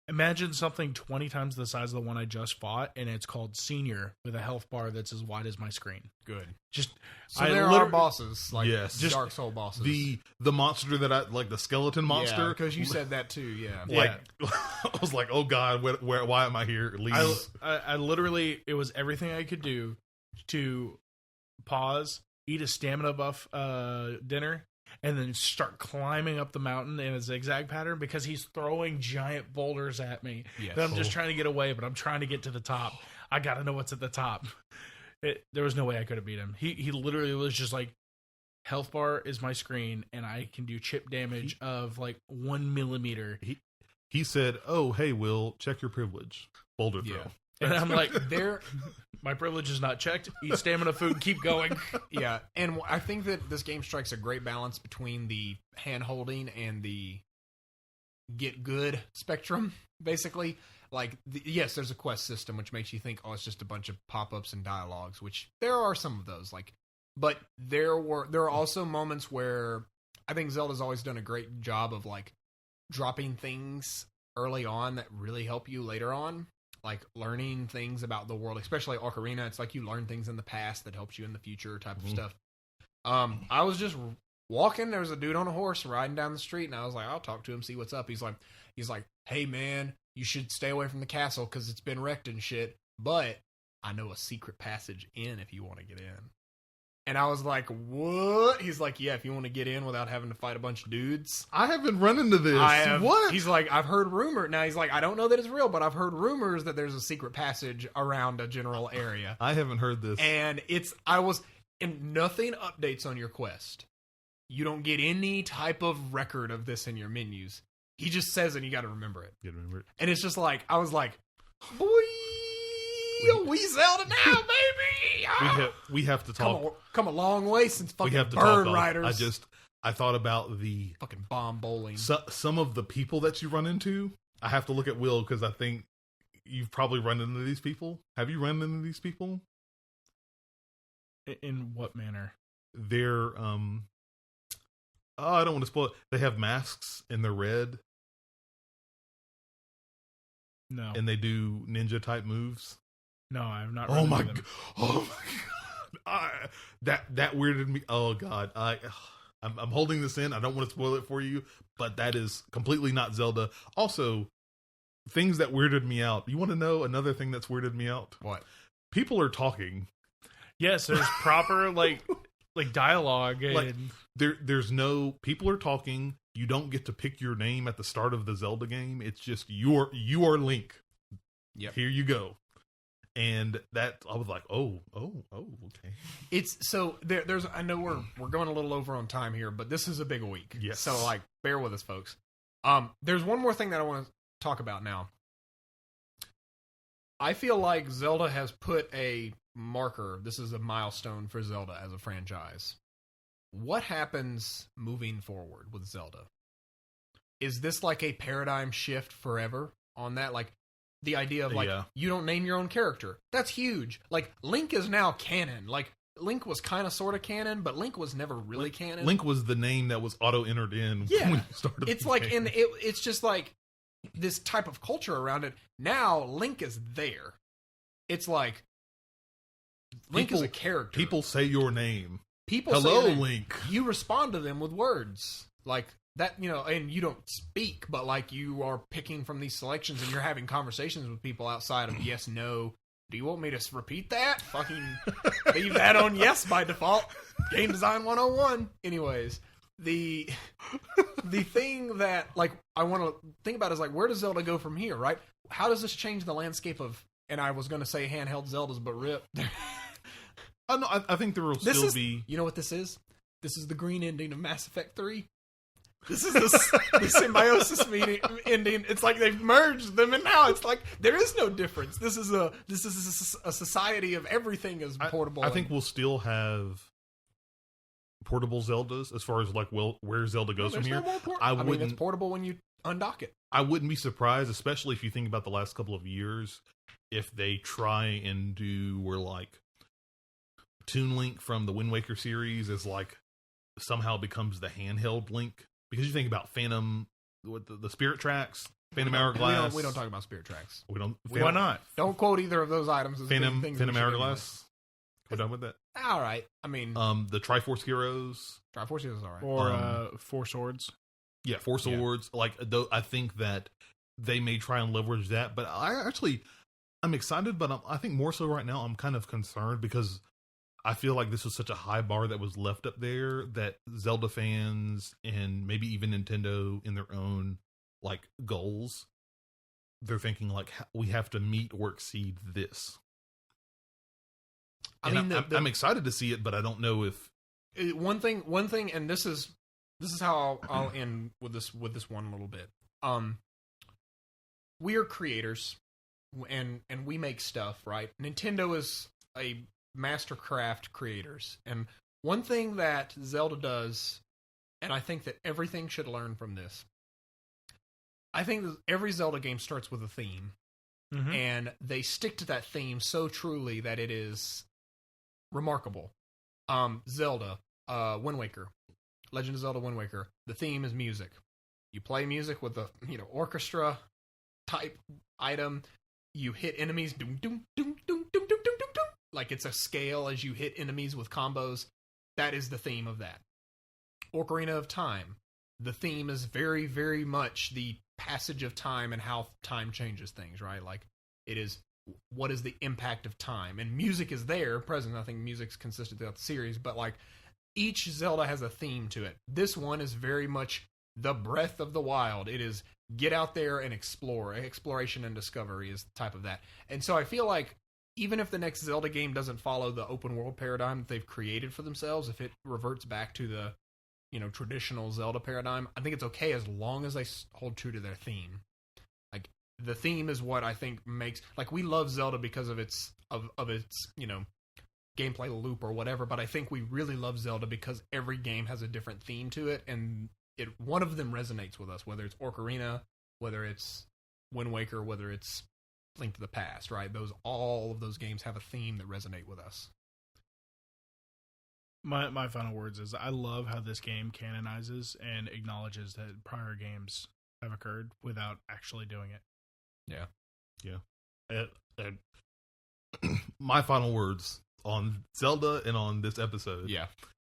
Imagine something 20 times the size of the one I just fought, and it's called Senior, with a health bar that's as wide as my screen. Good. So there are bosses, like Dark Soul bosses. The monster that I like, the skeleton monster. Because you said that too, yeah. Like, I was like, oh god, why am I here? Leave. I literally, it was everything I could do to pause, eat a stamina buff dinner, and then start climbing up the mountain in a zigzag pattern, because he's throwing giant boulders at me. Yes. That I'm just trying to get away, but I'm trying to get to the top. I gotta know what's at the top. There was no way I could have beat him. He literally was just like, health bar is my screen, and I can do chip damage of like 1 millimeter. He said, "Oh, hey, Will, check your privilege. Boulder throw." Yeah. And I'm like, There, my privilege is not checked. Eat stamina food, keep going. yeah, and I think that this game strikes a great balance between the hand holding and the get good spectrum. Basically, like yes, there's a quest system which makes you think, oh, it's just a bunch of pop-ups and dialogues, which there are some of those. Like, but there are also moments where I think Zelda's always done a great job of like dropping things early on that really help you later on. Like learning things about the world, especially Ocarina. It's like you learn things in the past that helps you in the future type of stuff. I was just walking. There was a dude on a horse riding down the street, and I was like, I'll talk to him, see what's up. He's like, hey man, you should stay away from the castle because it's been wrecked and shit. But I know a secret passage in if you want to get in. And I was like, what? He's like, yeah, if you want to get in without having to fight a bunch of dudes. I haven't run into this. What? He's like, I've heard rumor. Now he's like, I don't know that it's real, but I've heard rumors that there's a secret passage around a general area. I haven't heard this. And nothing updates on your quest. You don't get any type of record of this in your menus. He just says it and you got to remember it. You remember it? And it's just like, I was like, boy, we Zelda now, baby. We have to talk. Come a long way since fucking We have to Bird talk. Riders. I thought about the fucking bomb bowling. some of the people that you run into. I have to look at Will because I think you've probably run into these people. Have you run into these people? In what manner? They're I don't want to spoil it. They have masks and they're red. No. And they do ninja type moves. No, I've not. Oh my god! Oh my god! That weirded me. Oh god! I'm holding this in. I don't want to spoil it for you, but that is completely not Zelda. Also, things that weirded me out. You want to know another thing that's weirded me out? What? People are talking. Yes, there's proper like dialogue and Like, there's no people are talking. You don't get to pick your name at the start of the Zelda game. It's just you are Link. Yep. Here you go. And that I was like, oh, okay. It's so there's. I know we're going a little over on time here, but this is a big week. Yes. So like, bear with us, folks. There's one more thing that I want to talk about now. I feel like Zelda has put a marker. This is a milestone for Zelda as a franchise. What happens moving forward with Zelda? Is this like a paradigm shift forever on that? Like the idea of like, you don't name your own character. That's huge. Like Link is now canon. Like Link was kind of sort of canon, but Link was never really canon. Link was the name that was auto entered in when you started. It's the like, game. and it's just like this type of culture around it. Now Link is there. It's like Link is a character. People say your name. People hello, say Link. You respond to them with words like that, and you don't speak, but like you are picking from these selections and you're having conversations with people outside of yes, no. Do you want me to repeat that? Fucking leave that on yes by default. Game design 101. Anyways, the thing that like I want to think about is like, where does Zelda go from here, right? How does this change the landscape of, and I was going to say handheld Zeldas, but rip. No, I think there will still be. You know what this is? This is the green ending of Mass Effect 3. This is the symbiosis ending. It's like they've merged them, and now it's like there is no difference. This is a society of everything is portable. I think we'll still have portable Zeldas as far as like where Zelda goes from here. I mean, it's portable when you undock it. I wouldn't be surprised, especially if you think about the last couple of years, if they try and do where like Toon Link from the Wind Waker series is like somehow becomes the handheld Link, because you think about Phantom with the Spirit Tracks, Phantom Hourglass. We don't talk about Spirit Tracks. We don't. Why not? Don't quote either of those items as Phantom things Hourglass. We're done with that. All right. I mean, the Triforce Heroes. Triforce Heroes is all right. Or Four Swords. Yeah, Four Swords. Yeah. Like, though, I think that they may try and leverage that, but I'm excited, but I think more so right now I'm kind of concerned because I feel like this was such a high bar that was left up there that Zelda fans and maybe even Nintendo in their own like goals, they're thinking like we have to meet or exceed this. I'm excited to see it, but I don't know if one thing, and this is how I'll end with this one a little bit. we are creators, and we make stuff, right? Nintendo is a mastercraft creators, and one thing that Zelda does, and I think that everything should learn from this. I think that every Zelda game starts with a theme, and they stick to that theme so truly that it is remarkable. Zelda, Wind Waker, Legend of Zelda Wind Waker, the theme is music. You play music with the orchestra type item. You hit enemies, doom doom doom doom doom doom doom doom doom. Like it's a scale as you hit enemies with combos. That is the theme of that. Ocarina of Time, the theme is very, very much the passage of time and how time changes things, right? Like it is, what is the impact of time? And music is there, present. I think music's consistent throughout the series, but like each Zelda has a theme to it. This one is very much the Breath of the Wild. It is get out there and explore. Exploration and discovery is the type of that. And so I feel like even if the next Zelda game doesn't follow the open world paradigm that they've created for themselves, if it reverts back to the traditional Zelda paradigm, I think it's okay as long as they hold true to their theme. Like the theme is what I think makes, like, we love Zelda because of its gameplay loop or whatever, but I think we really love Zelda because every game has a different theme to it, and one of them resonates with us, whether it's Ocarina, whether it's Wind Waker, whether it's Link to the Past, right? All of those games have a theme that resonate with us. My final words is I love how this game canonizes and acknowledges that prior games have occurred without actually doing it. Yeah. My final words on Zelda and on this episode. Yeah.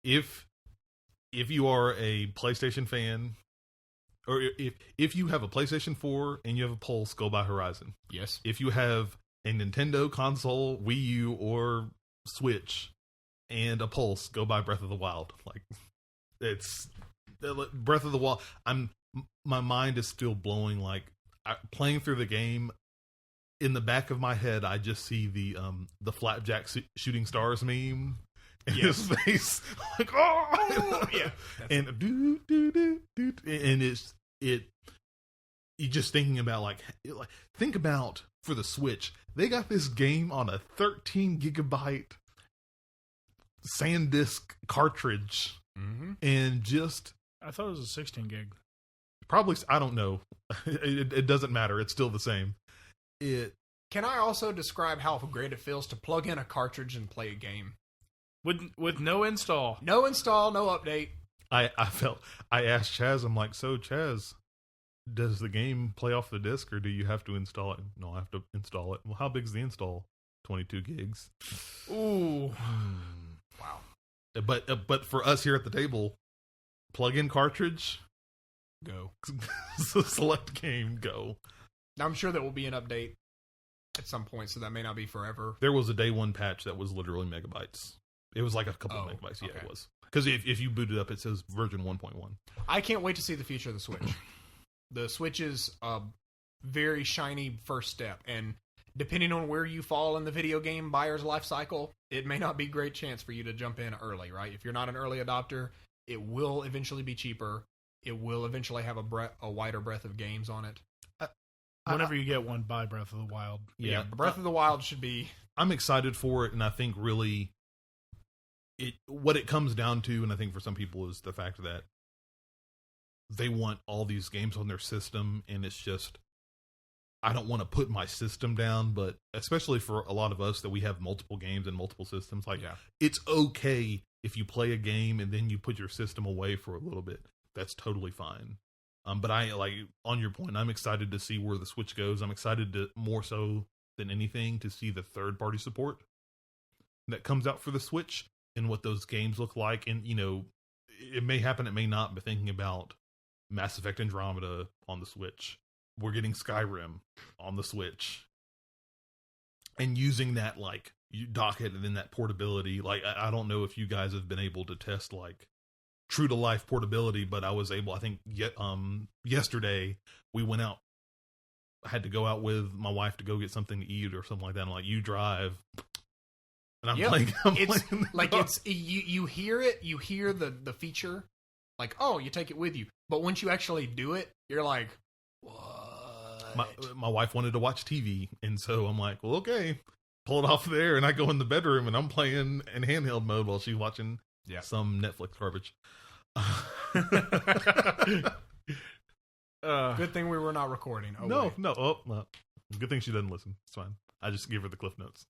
If you are a PlayStation fan, or if you have a PlayStation 4 and you have a Pulse, go buy Horizon. Yes. If you have a Nintendo console, Wii U, or Switch, and a Pulse, go buy Breath of the Wild. Like, it's Breath of the Wild. My mind is still blowing. Like, playing through the game, in the back of my head, I just see the Flapjack shooting stars meme. In his face, like, oh yeah, and and you just thinking about like think about for the Switch, they got this game on a 13 gigabyte SanDisk cartridge, and just I thought it was a 16 gig. Probably, I don't know. It doesn't matter. It's still the same. Can I also describe how great it feels to plug in a cartridge and play a game? With no install. No install, no update. I asked Chaz, I'm like, so Chaz, does the game play off the disc or do you have to install it? No, I have to install it. Well, how big's the install? 22 gigs. Ooh. Wow. But for us here at the table, plug in cartridge, go. Select game, go. Now, I'm sure there will be an update at some point, so that may not be forever. There was a day one patch that was literally megabytes. It was like a couple of megabytes. Yeah, okay. It was. Because if you boot it up, it says version 1.1. I can't wait to see the future of the Switch. The Switch is a very shiny first step, and depending on where you fall in the video game buyer's life cycle, it may not be a great chance for you to jump in early, right? If you're not an early adopter, it will eventually be cheaper. It will eventually have a wider breadth of games on it. Whenever you get one, buy Breath of the Wild. Yeah, Breath of the Wild should be... I'm excited for it, and I think really what it comes down to, and I think for some people, is the fact that they want all these games on their system, and it's just, I don't want to put my system down, but especially for a lot of us that we have multiple games and multiple systems, like, it's okay if you play a game and then you put your system away for a little bit. That's totally fine. But I, like, on your point, I'm excited to see where the Switch goes. I'm excited to, more so than anything, to see the third-party support that comes out for the Switch and what those games look like. And, it may happen, it may not, but thinking about Mass Effect Andromeda on the Switch, we're getting Skyrim on the Switch, and using that, like, you dock it and then that portability. Like, I don't know if you guys have been able to test, like, true to life portability, but I was able, I think, yesterday we went out. I had to go out with my wife to go get something to eat or something like that. I'm like, you drive, and I'm playing. You hear it, you hear the feature, like, oh, you take it with you, but once you actually do it, you're like, what? my wife wanted to watch TV, and so I'm like, well, okay, pull it off there, and I go in the bedroom and I'm playing in handheld mode while she's watching some Netflix garbage. Good thing we were not recording. Oh, no, wait. no. Oh, well, good thing she doesn't listen. It's fine. I just give her the cliff notes.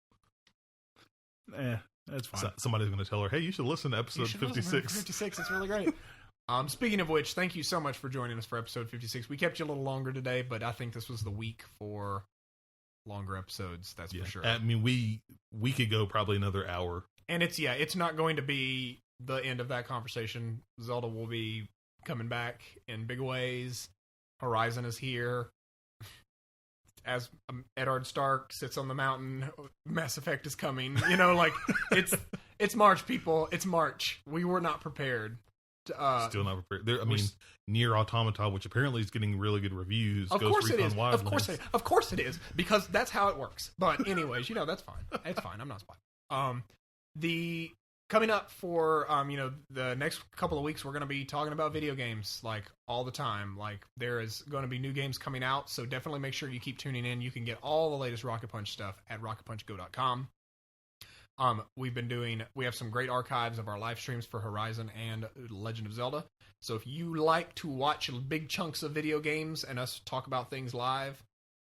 That's fine. So, somebody's going to tell her, hey, you should listen to episode 56. 56, it's really great. Speaking of which, thank you so much for joining us for episode 56. We kept you a little longer today, but I think this was the week for longer episodes, that's for sure. I mean, we could go probably another hour. And it's not going to be the end of that conversation. Zelda will be coming back in big ways. Horizon is here. As Eddard Stark sits on the mountain, Mass Effect is coming. You know, like, it's March, people. It's March. We were not prepared. Still not prepared. I mean, Nier Automata, which apparently is getting really good reviews, of goes course it is. Wildlands. Of course it is, because that's how it works. But anyways, that's fine. It's fine. I'm not spoiling. The coming up for the next couple of weeks, we're going to be talking about video games like all the time. Like, there is going to be new games coming out, so definitely make sure you keep tuning in. You can get all the latest Rocket Punch stuff at rocketpunchgo.com. We have some great archives of our live streams for Horizon and Legend of Zelda. So if you like to watch big chunks of video games and us talk about things live,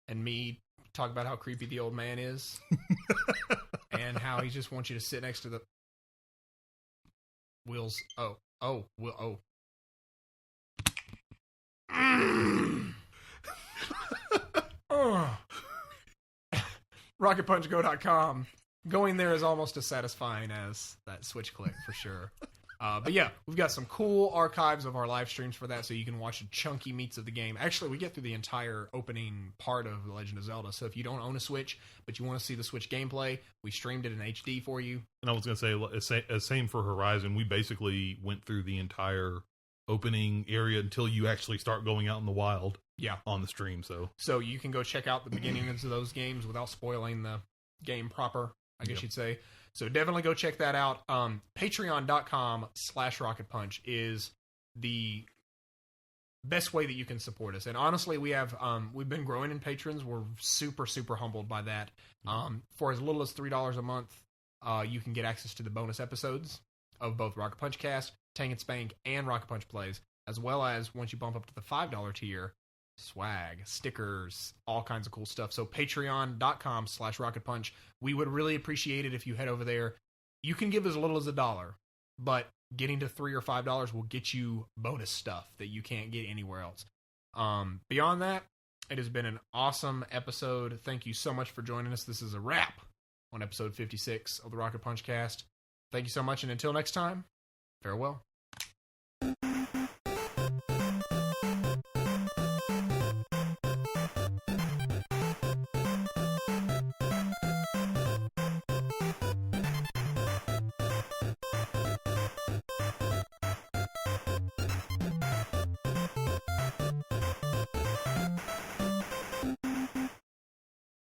and me talk about how creepy the old man is, and how he just wants you to sit next to the wheels. RocketPunchGo.com. Going there is almost as satisfying as that switch click, for sure. But yeah, we've got some cool archives of our live streams for that, so you can watch chunky meats of the game. Actually, we get through the entire opening part of The Legend of Zelda, so if you don't own a Switch, but you want to see the Switch gameplay, we streamed it in HD for you. And I was going to say, same for Horizon, we basically went through the entire opening area until you actually start going out in the wild on the stream. So you can go check out the beginnings of those games without spoiling the game proper, I guess you'd say. So definitely go check that out. Patreon.com/RocketPunch is the best way that you can support us. And honestly, we've been growing in patrons. We're super, super humbled by that. For as little as $3 a month, you can get access to the bonus episodes of both Rocket Punch Cast, Tang and Spank, and Rocket Punch Plays, as well as once you bump up to the $5 tier, swag, stickers, all kinds of cool stuff. So patreon.com/rocketpunch. We would really appreciate it if you head over there. You can give as little as $1, but getting to $3 or $5 will get you bonus stuff that you can't get anywhere else. Beyond that, it has been an awesome episode. Thank you so much for joining us. This is a wrap on episode 56 of the Rocket Punch Cast. Thank you so much, and until next time, farewell.